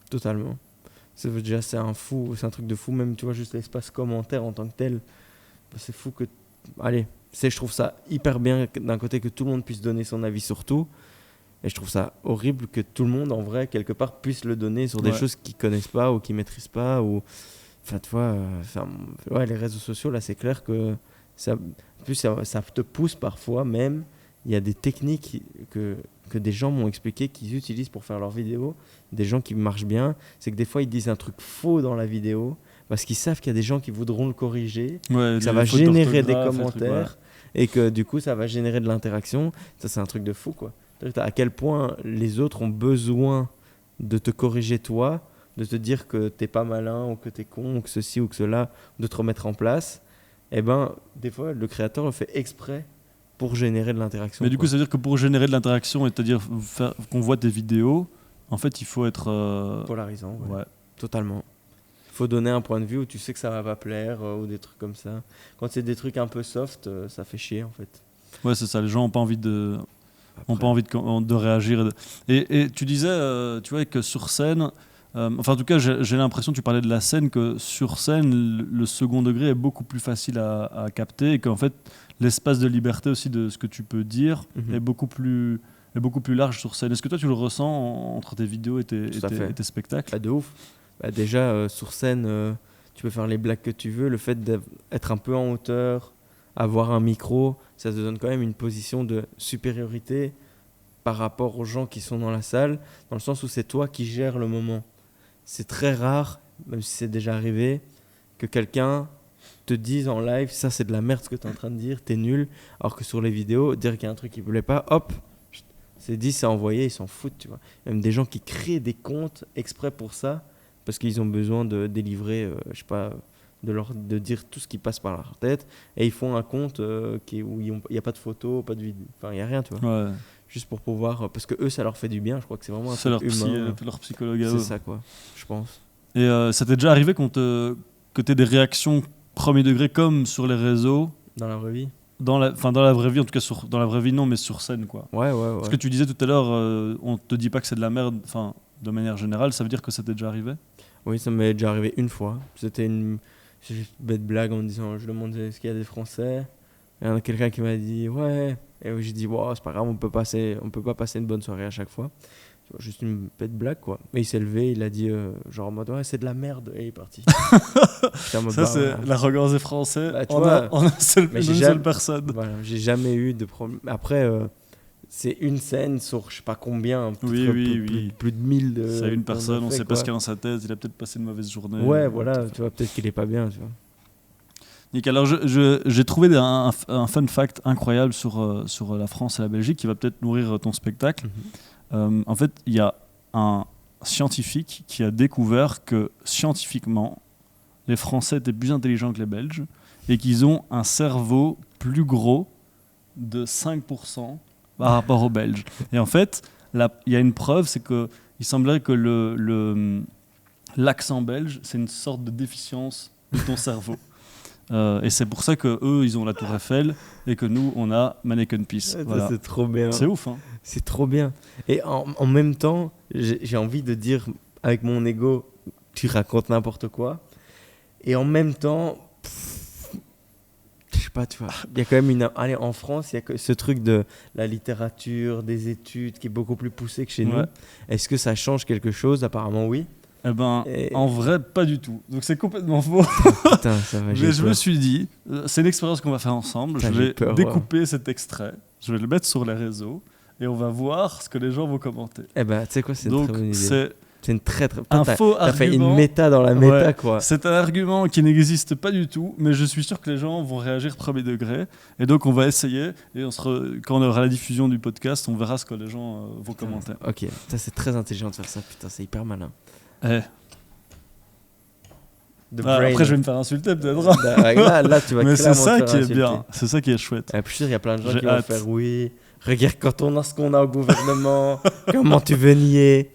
Totalement. Déjà, c'est un truc de fou, même, tu vois, juste l'espace commentaire en tant que tel. C'est fou que... Allez, je trouve ça hyper bien d'un côté que tout le monde puisse donner son avis sur tout. Et je trouve ça horrible que tout le monde, en vrai, quelque part, puisse le donner sur des choses qu'ils connaissent pas ou qu'ils maîtrisent pas. Ou... Enfin, tu vois, les réseaux sociaux, là, c'est clair que ça, en plus, ça te pousse parfois même. Il y a des techniques que des gens m'ont expliqué qu'ils utilisent pour faire leurs vidéos, des gens qui marchent bien. C'est que des fois, ils disent un truc faux dans la vidéo parce qu'ils savent qu'il y a des gens qui voudront le corriger. Ça va générer des commentaires et que du coup, ça va générer de l'interaction. Ça, c'est un truc de fou, quoi. À quel point les autres ont besoin de te corriger toi, de te dire que t'es pas malin ou que t'es con ou que ceci ou que cela, de te remettre en place. Et ben, des fois, le créateur le fait exprès pour générer de l'interaction. Mais du coup, ça veut dire que pour générer de l'interaction, et c'est-à-dire qu'on voit tes vidéos, en fait, il faut être... polarisant, ouais. Totalement. Il faut donner un point de vue où tu sais que ça va pas plaire ou des trucs comme ça. Quand c'est des trucs un peu soft, ça fait chier, en fait. Ouais, c'est ça. Les gens n'ont pas envie de... Après. Ont pas envie de réagir. Et tu disais, tu vois, que sur scène... enfin, en tout cas, j'ai l'impression, tu parlais de la scène, que sur scène, le second degré est beaucoup plus facile à capter et qu'en fait, l'espace de liberté aussi de ce que tu peux dire est beaucoup plus large sur scène. Est-ce que toi, tu le ressens entre tes vidéos et tes spectacles? Bah, de ouf. Bah, déjà, sur scène, tu peux faire les blagues que tu veux. Le fait d'être un peu en hauteur, avoir un micro, ça te donne quand même une position de supériorité par rapport aux gens qui sont dans la salle, dans le sens où c'est toi qui gères le moment. C'est très rare, même si c'est déjà arrivé, que quelqu'un te dise en live, ça c'est de la merde ce que tu es en train de dire, t'es nul, alors que sur les vidéos, dire qu'il y a un truc qui ne plaît pas, hop, c'est dit, c'est envoyé, ils s'en foutent, tu vois. Même des gens qui créent des comptes exprès pour ça, parce qu'ils ont besoin de délivrer, je sais pas, de dire tout ce qui passe par leur tête, et ils font un compte où il n'y a pas de photos, pas de vidéo, enfin il n'y a rien, tu vois. Ouais. Juste pour pouvoir, parce que eux ça leur fait du bien, je crois que c'est vraiment un truc humain. C'est leur psychologue à eux. C'est ça, quoi, je pense. Et ça t'est déjà arrivé que t'aies des réactions premier degré comme sur les réseaux? Dans la vraie vie? Dans la vraie vie, en tout cas, dans la vraie vie non, mais sur scène, quoi. Ouais. Parce que tu disais tout à l'heure, on te dit pas que c'est de la merde, enfin, de manière générale, ça veut dire que ça t'est déjà arrivé? Oui, ça m'est déjà arrivé une fois. C'était une bête blague en disant, je demandais est-ce qu'il y a des Français. Et il y en a quelqu'un qui m'a dit ouais. Et j'ai dit wow, c'est pas grave, on peut pas passer une bonne soirée à chaque fois. Juste une bête blague, quoi. Mais il s'est levé, il a dit genre en mode ouais, c'est de la merde, et il est parti. Ça, c'est l'arrogance des Français. Bah, en une seule personne. Voilà, j'ai jamais eu de problème. Après, c'est une scène sur je sais pas combien, plus de 1000. C'est une personne, on sait pas ce qu'il y a dans sa tête, il a peut-être passé une mauvaise journée. Ouais, voilà, tu vois, peut-être qu'il est pas bien, tu vois. Donc, alors, j'ai trouvé un fun fact incroyable sur la France et la Belgique qui va peut-être nourrir ton spectacle. En fait, il y a un scientifique qui a découvert que scientifiquement, les Français étaient plus intelligents que les Belges et qu'ils ont un cerveau plus gros de 5% par rapport aux Belges. Et en fait, il y a une preuve, c'est qu'il semblerait que l'accent belge, c'est une sorte de déficience de ton cerveau. Et c'est pour ça qu'eux, ils ont la Tour Eiffel et que nous, on a Mannequin Peace. Voilà. C'est trop bien. C'est ouf, hein. C'est trop bien. Et en même temps, j'ai envie de dire, avec mon ego, tu racontes n'importe quoi. Et en même temps, je sais pas, tu vois, il y a quand même allez, en France, il y a ce truc de la littérature, des études qui est beaucoup plus poussé que chez nous. Est-ce que ça change quelque chose? Apparemment, oui. Eh ben, en vrai, pas du tout. Donc c'est complètement faux. Putain, ça va. Mais je me suis dit, c'est une expérience qu'on va faire ensemble. Je vais découper cet extrait, je vais le mettre sur les réseaux et on va voir ce que les gens vont commenter. Eh ben, tu sais quoi, c'est une très bonne idée. C'est une très très. Un faux argument. T'as fait une méta dans la méta, quoi. C'est un argument qui n'existe pas du tout, mais je suis sûr que les gens vont réagir premier degré. Et donc on va essayer. Et quand on aura la diffusion du podcast, on verra ce que les gens vont commenter. Ok, ça c'est très intelligent de faire ça. Putain, c'est hyper malin. Après, je vais me faire insulter peut-être. Là, tu vas. Mais c'est ça qui est bien. C'est ça qui est chouette. Et puis il y a plein de gens qui vont faire oui. Regarde quand on a ce qu'on a au gouvernement. Comment tu veux nier?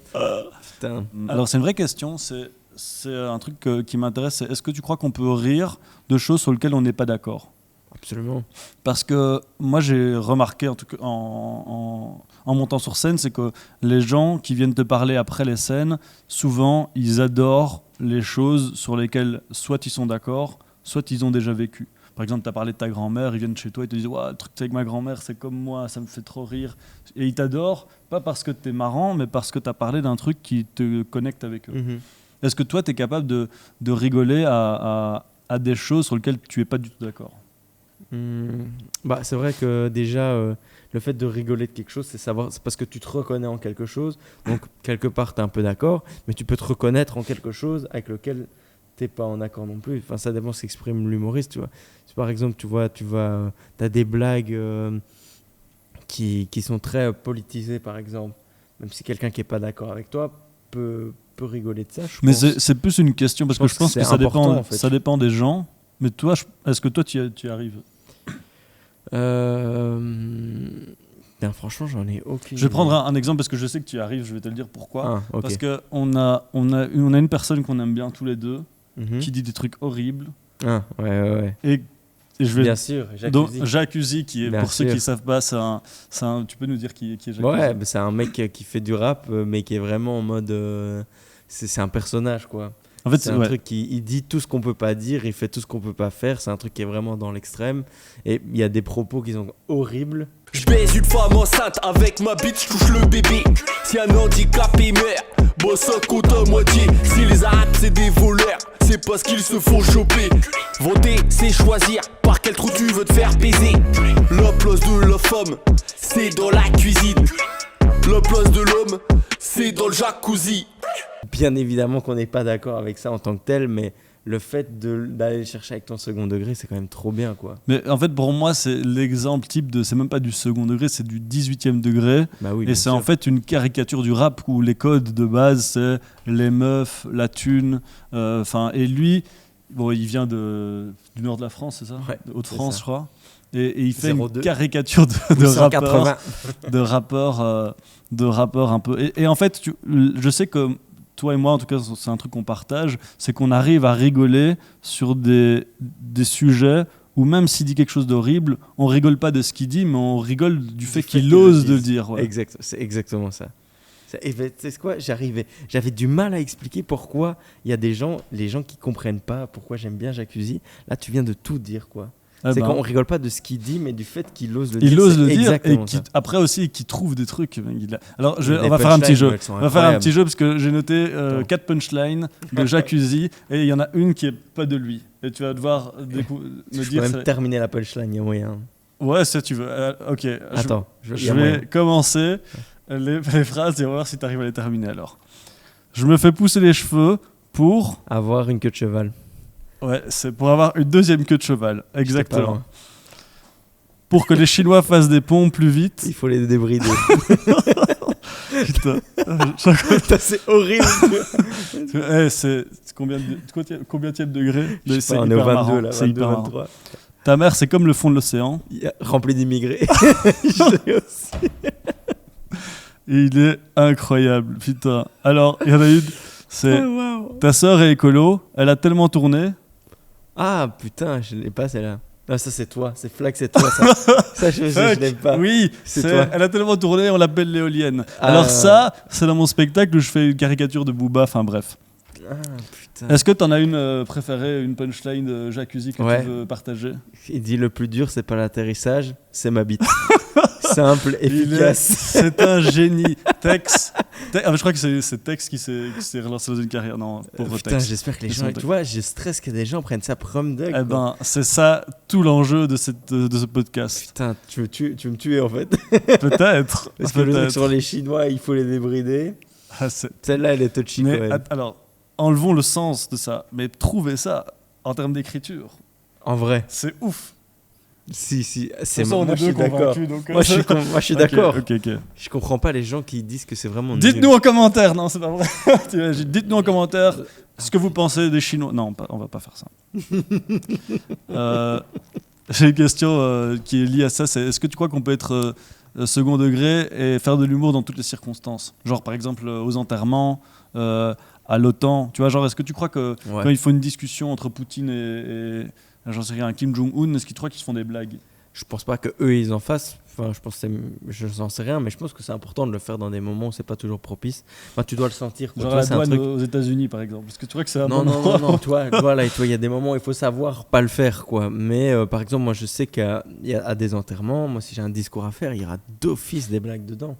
Putain. Alors c'est une vraie question. C'est un truc qui m'intéresse. Est-ce que tu crois qu'on peut rire de choses sur lesquelles on n'est pas d'accord? Absolument. Parce que moi j'ai remarqué en tout cas en montant sur scène, c'est que les gens qui viennent te parler après les scènes, souvent ils adorent les choses sur lesquelles soit ils sont d'accord, soit ils ont déjà vécu. Par exemple, tu as parlé de ta grand-mère, ils viennent chez toi et te disent ouais, le truc avec ma grand-mère, c'est comme moi, ça me fait trop rire. Et ils t'adorent, pas parce que tu es marrant, mais parce que tu as parlé d'un truc qui te connecte avec eux. Mm-hmm. Est-ce que toi, tu es capable de rigoler à des choses sur lesquelles tu n'es pas du tout d'accord? Bah, c'est vrai que déjà, le fait de rigoler de quelque chose, c'est parce que tu te reconnais en quelque chose. Donc, quelque part, tu es un peu d'accord, mais tu peux te reconnaître en quelque chose avec lequel t'es pas en accord non plus. Enfin, ça dépend ce qu'exprime l'humoriste, tu vois. Si par exemple, t'as des blagues qui sont très politisées, par exemple. Même si quelqu'un qui est pas d'accord avec toi peut rigoler de ça. Mais c'est plus une question, parce que je pense que ça dépend, en fait. Ça dépend des gens. Mais toi, est-ce que toi, tu y arrives? Franchement, j'en ai aucune. Je vais prendre un exemple parce que je sais que tu y arrives. Je vais te le dire pourquoi. Okay. Parce qu'on a une personne qu'on aime bien tous les deux, qui dit des trucs horribles. Ouais. Et je vais. Bien sûr. Jacques Uzi, qui est, bien pour sûr. Ceux qui ne savent pas, tu peux nous dire qui est Jacques Uzi? Ouais, c'est un mec qui fait du rap, mais qui est vraiment en mode. C'est un personnage, quoi. En fait, c'est un truc il dit tout ce qu'on peut pas dire, il fait tout ce qu'on peut pas faire. C'est un truc qui est vraiment dans l'extrême. Et il y a des propos qui sont horribles. Je baise une femme enceinte avec ma bite, je touche le bébé. Si un handicapé meurt, bon ça compte à moitié. Si les arabes c'est des voleurs, c'est parce qu'ils se font choper. Voter c'est choisir par quel trou tu veux te faire baiser. La place de la femme, c'est dans la cuisine. La place de l'homme, c'est dans le jacuzzi. Bien évidemment qu'on n'est pas d'accord avec ça en tant que tel, mais le fait d'aller le chercher avec ton second degré, c'est quand même trop bien, quoi. Mais en fait, pour moi, c'est l'exemple type de... C'est même pas du second degré, c'est du 18e degré. Bah oui, et c'est en fait une caricature du rap où les codes de base, c'est les meufs, la thune. Et lui, bon, il vient du nord de la France, c'est ça? Ouais, Haute-France, je crois. Et il fait 02. Une caricature de rappeur un peu. Et en fait, je sais que toi et moi, en tout cas, c'est un truc qu'on partage, c'est qu'on arrive à rigoler sur des sujets où même s'il dit quelque chose d'horrible, on rigole pas de ce qu'il dit, mais on rigole du fait qu'il ose de le dire. Ouais. Exact, c'est exactement ça. Et tu sais quoi, j'avais du mal à expliquer pourquoi il y a les gens qui comprennent pas pourquoi j'aime bien Jacques Uzi. Là, tu viens de tout dire, quoi. C'est qu'on rigole pas de ce qu'il dit, mais du fait qu'il ose le dire. Il ose le dire, et après aussi, qu'il trouve des trucs. Alors, on va faire un petit jeu. On va faire un petit jeu parce que j'ai noté 4 punchlines de Jacques Uzi, et il y en a une qui est pas de lui. Et tu vas devoir me dire. Je peux même terminer la punchline, il y a moyen. Ouais, si tu veux. Ok. Attends, je vais commencer les phrases et on va voir si tu arrives à les terminer alors. Je me fais pousser les cheveux pour avoir une queue de cheval. Ouais, c'est pour avoir une deuxième queue de cheval. J'étais pas Exactement. loin. Pour que les Chinois fassent des ponts plus vite. Il faut les débrider. Putain. Putain, c'est horrible. C'est combienième degré? Je sais C'est pas, on est au hyper 22 marrant. là, C'est 22, hyper marrant. 23. Ta mère, c'est comme le fond de l'océan. Rempli d'immigrés. Je sais aussi. Et il est incroyable, putain. Alors, il y en a une, c'est Wow. ta sœur est écolo, elle a tellement tourné. Ah putain, je l'ai pas celle-là. Non, ça c'est toi, c'est Flag, c'est toi ça. Ça je l'ai pas. Oui, C'est toi. elle a tellement tourné, on l'appelle l'éolienne. Ah. Alors ça, c'est dans mon spectacle où je fais une caricature de Booba, enfin bref. Ah putain. Est-ce que t'en as une préférée, une punchline de Jacuzzi que Ouais. tu veux partager? Il dit le plus dur c'est pas l'atterrissage, c'est ma bite. Simple, Il est- efficace. C'est un génie. Tex. Je crois que c'est Tex qui s'est relancé dans une carrière. Non, pauvre Putain, Tex. j'espère que les Ils gens, sont tu vois, je stresse que des gens prennent ça pour homme dog. Eh ben, c'est ça tout l'enjeu de ce podcast. Putain, tu veux me tuer en fait. Peut-être. Parce que le truc Peut-être. sur les Chinois, il faut les débrider. Ah, c'est- Celle-là, elle est touchy quand Mais même. alors, enlevons le sens de ça, mais trouvez ça en termes d'écriture. En vrai, C'est ouf. si, c'est De toute façon, moi, on est je suis deux d'accord. convaincus, donc, Moi, je suis Ok, d'accord. Ok, ok. Je comprends pas les gens qui disent que c'est vraiment Dites-nous nul. en commentaire, non, c'est pas vrai. T'imagines, dites-nous en commentaire ce que vous pensez des Chinois. Non, on va pas faire ça. J'ai une question qui est liée à ça. C'est est-ce que tu crois qu'on peut être second degré et faire de l'humour dans toutes les circonstances? Genre, par exemple, aux enterrements, à l'OTAN. Tu vois, genre, est-ce que tu crois que Ouais. quand il faut une discussion entre Poutine j'en sais rien, Kim Jong-un, est-ce qu'ils croient qu'ils se font des blagues? Je pense pas que eux ils en fassent. Enfin, je pense que je n'en sais rien, mais je pense que c'est important de le faire dans des moments où c'est pas toujours propice. Enfin, tu dois le sentir. Quoi. Genre Tu vois, la c'est un douane truc. aux États-Unis, par exemple. Est-ce que tu crois que c'est un Non, bon non, endroit? non, toi, voilà, il y a des moments où il faut savoir pas le faire, quoi. Mais par exemple, moi, je sais qu'à des enterrements, moi, si j'ai un discours à faire, il y aura d'office des blagues dedans.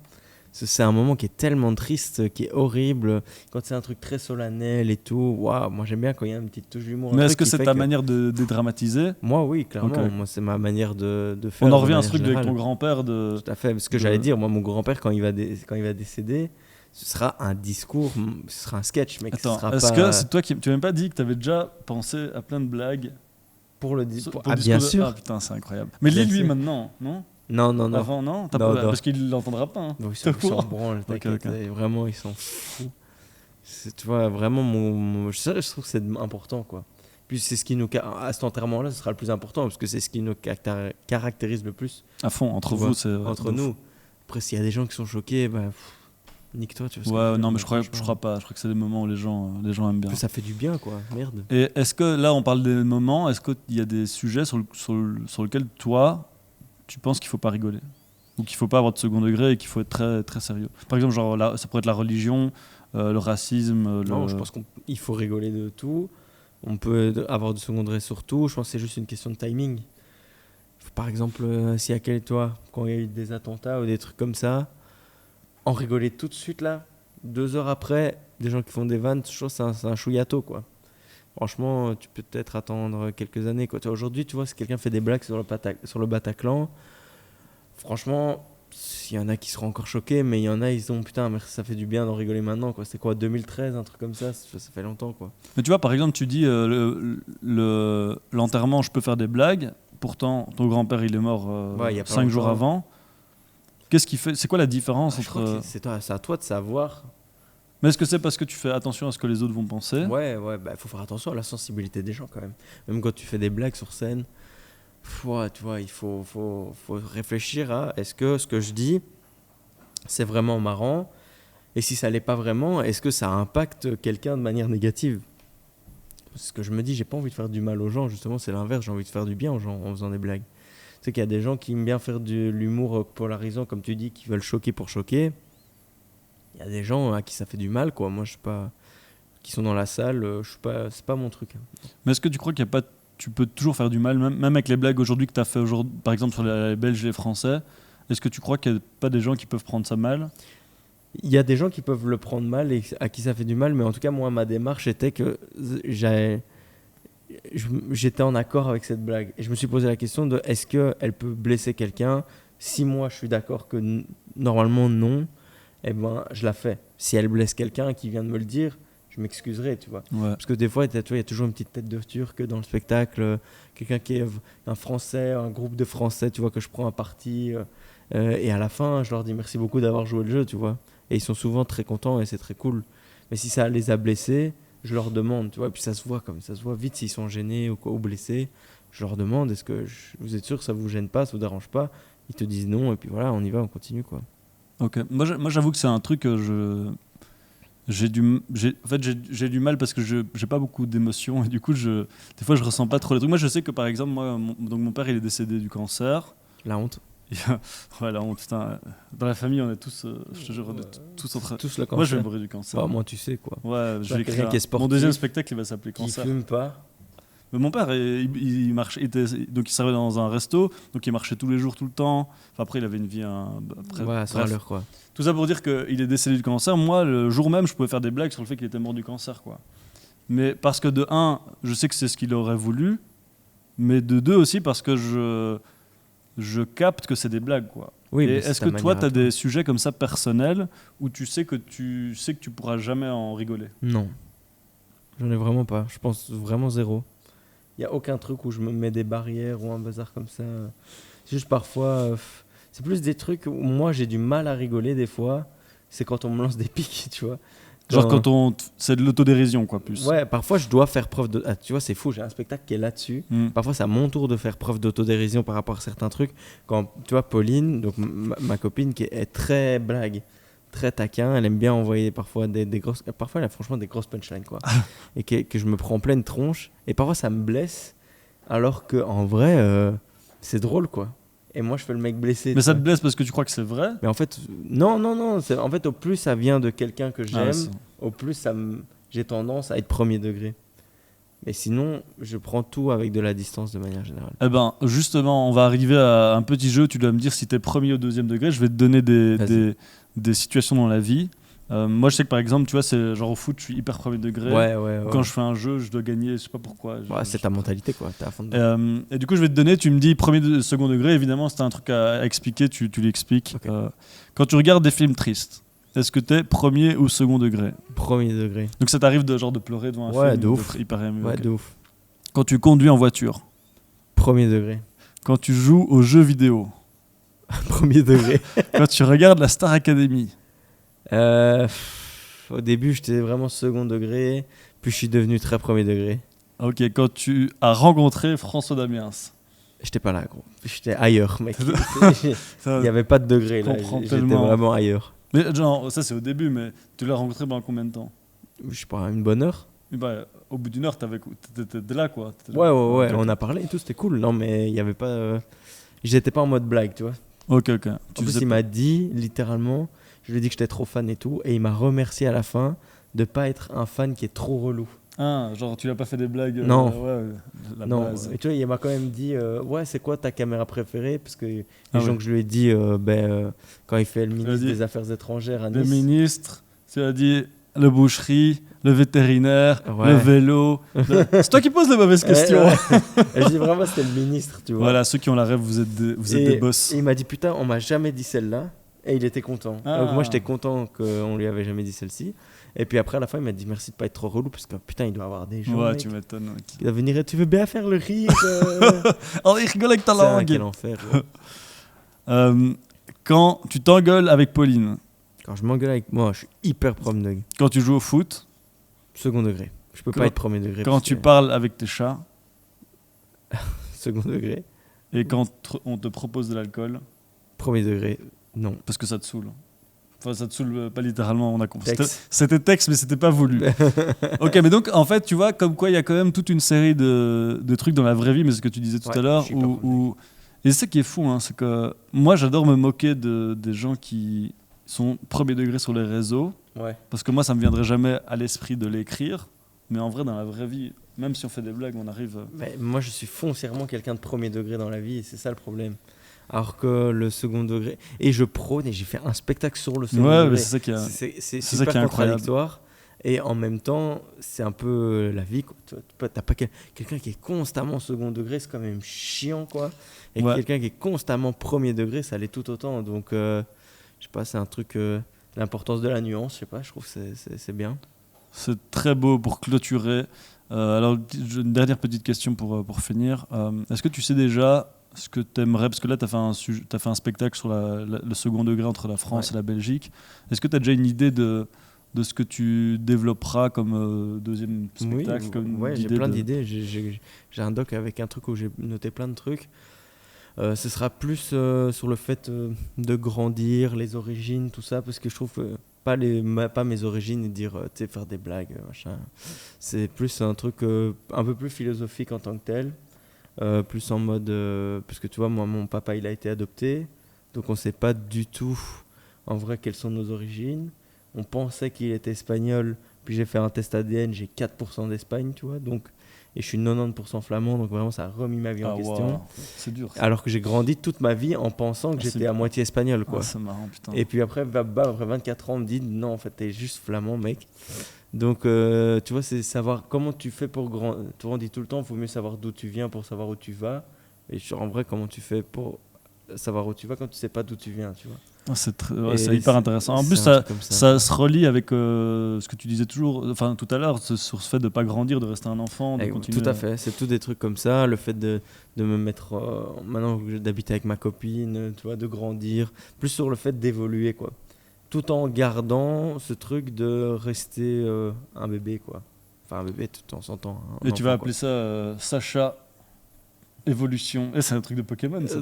C'est un moment qui est tellement triste, qui est horrible. Quand c'est un truc très solennel et tout, waouh, moi j'aime bien quand il y a une petite touche d'humour. un Mais est-ce truc que qui c'est fait ta manière de dédramatiser? Moi, oui, clairement. Ok. Moi, c'est ma manière de faire. On en de revient à manière ce truc avec générale. ton grand-père de... Tout à fait. Ce que de- j'allais dire, moi, mon grand-père, quand il va décéder, ce sera un discours, ce sera un sketch, mec. Attends, ce sera est-ce pas que c'est toi qui... Tu m'as même pas dit que tu avais déjà pensé à plein de blagues pour le pour Ah, le bien discours de- sûr. Ah putain, c'est incroyable. Mais Bien lis-lui sûr. maintenant, non? Non, non, non. Avant, non? T'as Non, pas- non. Parce qu'il l'entendra pas. Hein. Donc, ils T'es au s'en courant branlent, t'inquiète. ok. Et vraiment, ils s'en foutent. Tu vois, vraiment, je trouve que c'est important, quoi. Puis c'est ce qui nous... À cet enterrement-là, ce sera le plus important, parce que c'est ce qui nous caractérise le plus À fond, entre Tu vous, vois, c'est... entre nous. Après, s'il y a des gens qui sont choqués, bah... nique-toi, tu vois. ce que je Ouais, veux non, dire, mais je crois franchement. pas. Je crois que c'est des moments où les gens aiment bien. Ça fait du bien, quoi. Merde. Et est-ce que, là, on parle des moments, est-ce qu'il y a des sujets sur lesquels, toi, tu penses qu'il faut pas rigoler? Ou qu'il faut pas avoir de second degré et qu'il faut être très, très sérieux? Par exemple, genre, là, ça pourrait être la religion, le racisme, Non, je pense qu'il faut rigoler de tout. On peut avoir du second degré sur tout. Je pense que c'est juste une question de timing. Par exemple, s'il y a quand il y a eu des attentats ou des trucs comme ça, en rigoler tout de suite là, 2 heures après, des gens qui font des vannes, je trouve que c'est un chouillato, quoi. Franchement, tu peux peut-être attendre quelques années, quoi. Aujourd'hui, tu vois, si quelqu'un fait des blagues sur le Bataclan, franchement, il y en a qui seront encore choqués, mais il y en a, ils ont putain, mais ça fait du bien d'en rigoler maintenant, quoi. C'est quoi, 2013, un truc comme ça fait longtemps, quoi. Mais tu vois, par exemple, tu dis l'enterrement, je peux faire des blagues. Pourtant, ton grand-père, il est mort Ouais, il y a pas 5 jours longtemps. avant. Qu'est-ce qui fait? C'est quoi la différence Je crois entre... que c'est à toi de savoir. Mais est-ce que c'est parce que tu fais attention à ce que les autres vont penser? Ouais, bah, faut faire attention à la sensibilité des gens quand même. Même quand tu fais des blagues sur scène, ouais, tu vois, il faut réfléchir à est-ce que ce que je dis, c'est vraiment marrant? Et si ça l'est pas vraiment, est-ce que ça impacte quelqu'un de manière négative? C'est ce que je me dis, j'ai pas envie de faire du mal aux gens, justement, c'est l'inverse, j'ai envie de faire du bien aux gens en faisant des blagues. Tu sais qu'il y a des gens qui aiment bien faire de l'humour polarisant, comme tu dis, qui veulent choquer pour choquer. Il y a des gens à qui ça fait du mal, quoi. Moi, je suis pas... qui sont dans la salle, je suis pas... c'est pas mon truc. Mais est-ce que tu crois qu'il y a pas... Tu peux toujours faire du mal, même avec les blagues aujourd'hui que tu as fait aujourd'hui, par exemple sur les Belges et les Français, est-ce que tu crois qu'il n'y a pas des gens qui peuvent prendre ça mal? Il y a des gens qui peuvent le prendre mal et à qui ça fait du mal, mais en tout cas, moi, ma démarche était que j'étais en accord avec cette blague. Et je me suis posé la question de est-ce qu'elle peut blesser quelqu'un? Si moi, je suis d'accord que normalement non, eh ben, je la fais. Si elle blesse quelqu'un qui vient de me le dire, je m'excuserai, tu vois. Ouais. Parce que des fois, tu vois, il y a toujours une petite tête de turc dans le spectacle, quelqu'un qui est un Français, un groupe de Français, tu vois, que je prends à partie. Et à la fin, je leur dis merci beaucoup d'avoir joué le jeu, tu vois. Et ils sont souvent très contents et c'est très cool. Mais si ça les a blessés, je leur demande, tu vois. Et puis ça se voit vite s'ils sont gênés ou blessés. Je leur demande, est-ce que vous êtes sûr que ça vous gêne pas, ça vous dérange pas? Ils te disent non, et puis voilà, on y va, on continue, quoi. Ok. Moi, j'avoue que c'est un truc que j'ai du mal parce que je j'ai pas beaucoup d'émotions et du coup des fois je ressens pas trop les trucs. Moi je sais que par exemple mon père il est décédé du cancer. La honte. Ouais, la honte, putain. Dans la famille on est tous je te jure, on est tous en train. Tous le cancer. Moi je vais mourir du cancer. Bah, moi tu sais quoi. Ouais, je vais quelqu'un écrire qui est sportif, mon deuxième spectacle il va s'appeler Qui Cancer. fume pas. Mais mon père il marchait donc il servait dans un resto donc il marchait tous les jours tout le temps. Enfin, après il avait une vie après, Ouais, sans bref. l'heure quoi. Tout ça pour dire qu'il est décédé du cancer. Moi, le jour même, je pouvais faire des blagues sur le fait qu'il était mort du cancer, quoi. Mais parce que de un, je sais que c'est ce qu'il aurait voulu, mais de deux aussi parce que je capte que c'est des blagues, quoi. Oui, Et mais c'est est-ce ta que toi, manière tu à as des sujets comme ça personnels où tu sais que tu pourras jamais en rigoler? Non. J'en ai vraiment pas. Je pense vraiment zéro. Il n'y a aucun truc où je me mets des barrières ou un bazar comme ça. C'est juste parfois... c'est plus des trucs où moi j'ai du mal à rigoler des fois. C'est quand on me lance des pics, tu vois. Genre c'est de l'autodérision, quoi, plus. Ouais, parfois je dois faire preuve de... Ah, tu vois, c'est fou, j'ai un spectacle qui est là-dessus. Parfois c'est à mon tour de faire preuve d'autodérision par rapport à certains trucs. Quand, tu vois, Pauline, donc ma copine qui est très blague, très taquin, elle aime bien envoyer parfois des grosses... Parfois elle a franchement des grosses punchlines, quoi. Et que je me prends en pleine tronche. Et parfois ça me blesse, alors qu'en vrai, c'est drôle, quoi. Et moi, je fais le mec blessé. Mais ça te blesse parce que tu crois que c'est vrai? Mais en fait, non. En fait, au plus ça vient de quelqu'un que j'aime, Ah, au plus j'ai tendance à être premier degré. Mais sinon, je prends tout avec de la distance de manière générale. Eh ben, justement, on va arriver à un petit jeu. Tu dois me dire si t'es premier ou deuxième degré. Je vais te donner des situations dans la vie. Moi, je sais que par exemple, tu vois, c'est genre au foot, je suis hyper premier degré. Ouais. Quand je fais un jeu, je dois gagner, je sais pas pourquoi. C'est ta mentalité, quoi. T'es à fond dedans. Et du coup, je vais te donner, tu me dis premier, second degré. Évidemment, si t'as un truc à expliquer, tu l'expliques. Okay. Quand tu regardes des films tristes, est-ce que t'es premier ou second degré? Premier degré. Donc ça t'arrive de pleurer devant un film? Ouais, de ouf. D'être hyper ému. Ouais, Okay. de ouf. Quand tu conduis en voiture? Premier degré. Quand tu joues aux jeux vidéo? Premier degré. Quand tu regardes la Star Academy? Au début, j'étais vraiment second degré, puis je suis devenu très premier degré. Ok, quand tu as rencontré François Damiens? J'étais pas là, gros. J'étais ailleurs, mec. Il n'y avait pas de degré, là. J'étais tellement. vraiment ailleurs. Mais genre, ça c'est au début, mais tu l'as rencontré pendant combien de temps? Je sais pas, une bonne heure. Bah, au bout d'une heure, t'étais là, quoi. Ouais, Okay. On a parlé et tout, c'était cool. Non, mais il n'y avait pas... J'étais pas en mode blague, tu vois. Ok. En plus, il m'a dit, littéralement, je lui ai dit que j'étais trop fan et tout, et il m'a remercié à la fin de pas être un fan qui est trop relou. Ah, genre tu l'as pas fait des blagues? Non. La non. base. Et tu vois, il m'a quand même dit, ouais, c'est quoi ta caméra préférée? Parce que les Ah gens ouais. que je lui ai dit, quand il fait le ministre des Affaires étrangères à Le Nice. ministre, tu as dit le boucherie, le vétérinaire, Ouais. le vélo. C'est toi qui poses les mauvaises questions. Ouais. Et je dis vraiment, c'était le ministre, tu vois. Voilà, ceux qui ont la rêve, vous êtes des boss. Et il m'a dit, putain, on m'a jamais dit celle-là. Et il était content. Ah. Donc moi, j'étais content qu'on lui avait jamais dit celle-ci. Et puis après, à la fin, il m'a dit merci de pas être trop relou parce que putain, il doit avoir des gens. Ouais, mec, tu m'étonnes. Mec. qui doivent venir et tu veux bien faire le rire. Oh, il rigole avec ta Putain, langue. quel enfer. Ouais. Quand tu t'engueules avec Pauline, Quand je m'engueule avec moi, je suis hyper premier degré. quand tu joues au foot, Second degré. Je peux Quand- pas être premier degré. quand parce tu que- parles avec tes chats Second degré. et quand on te propose de l'alcool Premier degré. Non. parce que ça te saoule. Enfin, ça te saoule pas littéralement, on a compris. Texte. C'était texte, mais c'était pas voulu. Ok, mais donc en fait, tu vois, comme quoi il y a quand même toute une série de trucs dans la vraie vie, mais c'est ce que tu disais tout Ouais, à l'heure, je suis pas où et c'est ça qui est fou, hein, c'est que moi j'adore me moquer des gens qui sont premier degré sur les réseaux, Ouais. parce que moi ça me viendrait jamais à l'esprit de l'écrire, mais en vrai dans la vraie vie, même si on fait des blagues, on arrive. Mais moi, je suis foncièrement quelqu'un de premier degré dans la vie et c'est ça le problème. Alors que le second degré. Et je prône et j'ai fait un spectacle sur le second Ouais, degré. mais c'est ça qui a. C'est ça super qui est incroyable. contradictoire. Et en même temps, c'est un peu la vie, quoi. T'as pas quelqu'un qui est constamment second degré, c'est quand même chiant, quoi. Et Ouais. quelqu'un qui est constamment premier degré, ça l'est tout autant. Donc, je sais pas, c'est un truc. L'importance de la nuance, je sais pas, je trouve que c'est bien. C'est très beau pour clôturer. Alors, une dernière petite question pour finir. Est-ce que tu sais déjà ce que tu aimerais, parce que là, tu as fait un spectacle sur le second degré entre la France et la Belgique. Est-ce que tu as déjà une idée de ce que tu développeras comme deuxième spectacle j'ai plein d'idées. J'ai un doc avec un truc où j'ai noté plein de trucs. Ce sera plus sur le fait de grandir, les origines, tout ça, parce que je trouve pas mes origines et dire, faire des blagues, machin. C'est plus un truc un peu plus philosophique en tant que tel, plus en mode, parce que tu vois, moi, mon papa, il a été adopté, donc on sait pas du tout, en vrai, quelles sont nos origines. On pensait qu'il était espagnol, puis j'ai fait un test ADN, j'ai 4% d'Espagne, tu vois, donc... Et je suis 90% flamand, donc vraiment ça a remis ma vie en question. Wow. C'est dur. Ça. Alors que j'ai grandi toute ma vie en pensant que j'étais à moitié espagnol, quoi. C'est marrant, putain. Et puis après 24 ans, on me dit non, en fait, t'es juste flamand, mec. Donc, tu vois, c'est savoir comment tu fais pour grandir. Tout le monde dit tout le temps, il faut mieux savoir d'où tu viens pour savoir où tu vas. Et en vrai, comment tu fais pour savoir où tu vas quand tu sais pas d'où tu viens, tu vois. C'est hyper intéressant. En plus, ça se relie avec ce que tu disais toujours, enfin tout à l'heure, sur ce fait de ne pas grandir, de rester un enfant, de continuer. Tout à fait, c'est tout des trucs comme ça. Le fait de me mettre, maintenant d'habiter avec ma copine, tu vois, de grandir. Plus sur le fait d'évoluer, quoi. Tout en gardant ce truc de rester un bébé, quoi. Enfin, un bébé, tout en s'entend. Et tu vas appeler ça Sacha Evolution. Et c'est un truc de Pokémon, ça.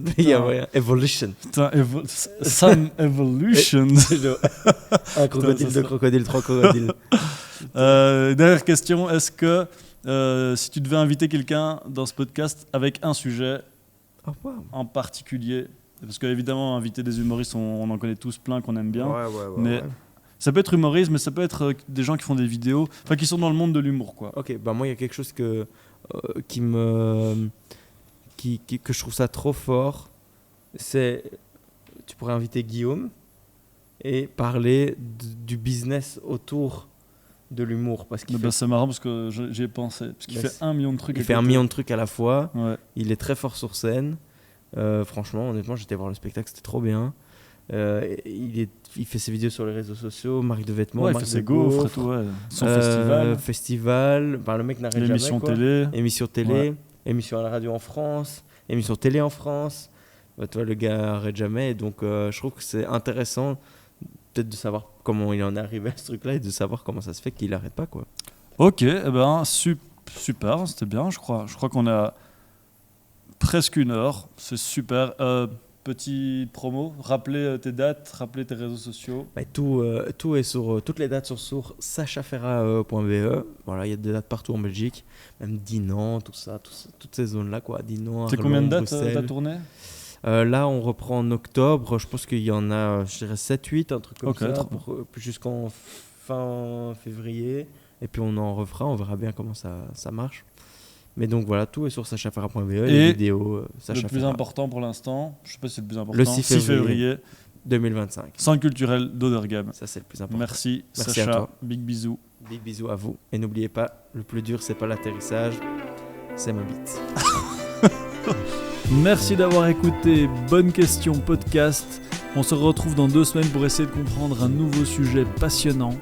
Evolution. Putain, Sun Evolution. Un crocodile, 2 crocodiles, 3 crocodiles. Dernière question, est-ce que si tu devais inviter quelqu'un dans ce podcast avec un sujet en particulier, parce qu'évidemment, inviter des humoristes, on en connaît tous plein qu'on aime bien, mais ça peut être humoriste, mais ça peut être des gens qui font des vidéos, enfin qui sont dans le monde de l'humour, quoi. Ok, bah moi il y a quelque chose que je trouve ça trop fort, c'est tu pourrais inviter Guillaume et parler du business autour de l'humour, parce qu'il c'est marrant parce que j'y ai pensé, parce qu'il fait 1 million de trucs. Il fait 1 million de trucs à la fois. Ouais. Il est très fort sur scène. Franchement, honnêtement, j'étais voir le spectacle, c'était trop bien. Il fait ses vidéos sur les réseaux sociaux, marque de vêtements, il fait ses gaufres et tout, son festival. Le mec n'arrête jamais. Émission télé, émission à la radio en France, émission télé en France. Tu vois, le gars n'arrête jamais. Et donc, je trouve que c'est intéressant peut-être de savoir comment il en est arrivé à ce truc-là et de savoir comment ça se fait qu'il n'arrête pas, quoi. Ok, super, c'était bien, je crois qu'on a presque 1 heure, c'est super. Petit promo, rappelez tes dates, rappelez tes réseaux sociaux. Tout est toutes les dates sont sur sachaferra.be. Voilà, il y a des dates partout en Belgique, même Dinan, tout ça, toutes ces zones-là, quoi. Dinan, c'est combien de dates t'as tourné? Là, on reprend en octobre. Je pense qu'il y en a, je dirais 7-8, un truc comme ça, jusqu'en fin février. Et puis on en refera, on verra bien comment ça marche. Mais donc voilà, tout est sur sachaferra.be, les vidéos. Le plus important pour l'instant, je sais pas si c'est le plus important, le 6 février 2025. Centre culturel d'Odergame. Ça, c'est le plus important. Merci Sacha, à toi. Big bisous. Big bisous à vous. Et n'oubliez pas, le plus dur, c'est pas l'atterrissage, c'est ma bite. Merci d'avoir écouté Bonne Question Podcast. On se retrouve dans 2 semaines pour essayer de comprendre un nouveau sujet passionnant.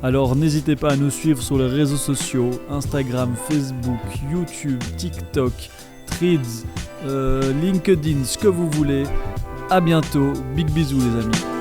Alors n'hésitez pas à nous suivre sur les réseaux sociaux, Instagram, Facebook, YouTube, TikTok, Threads, LinkedIn, ce que vous voulez. À bientôt, big bisous les amis.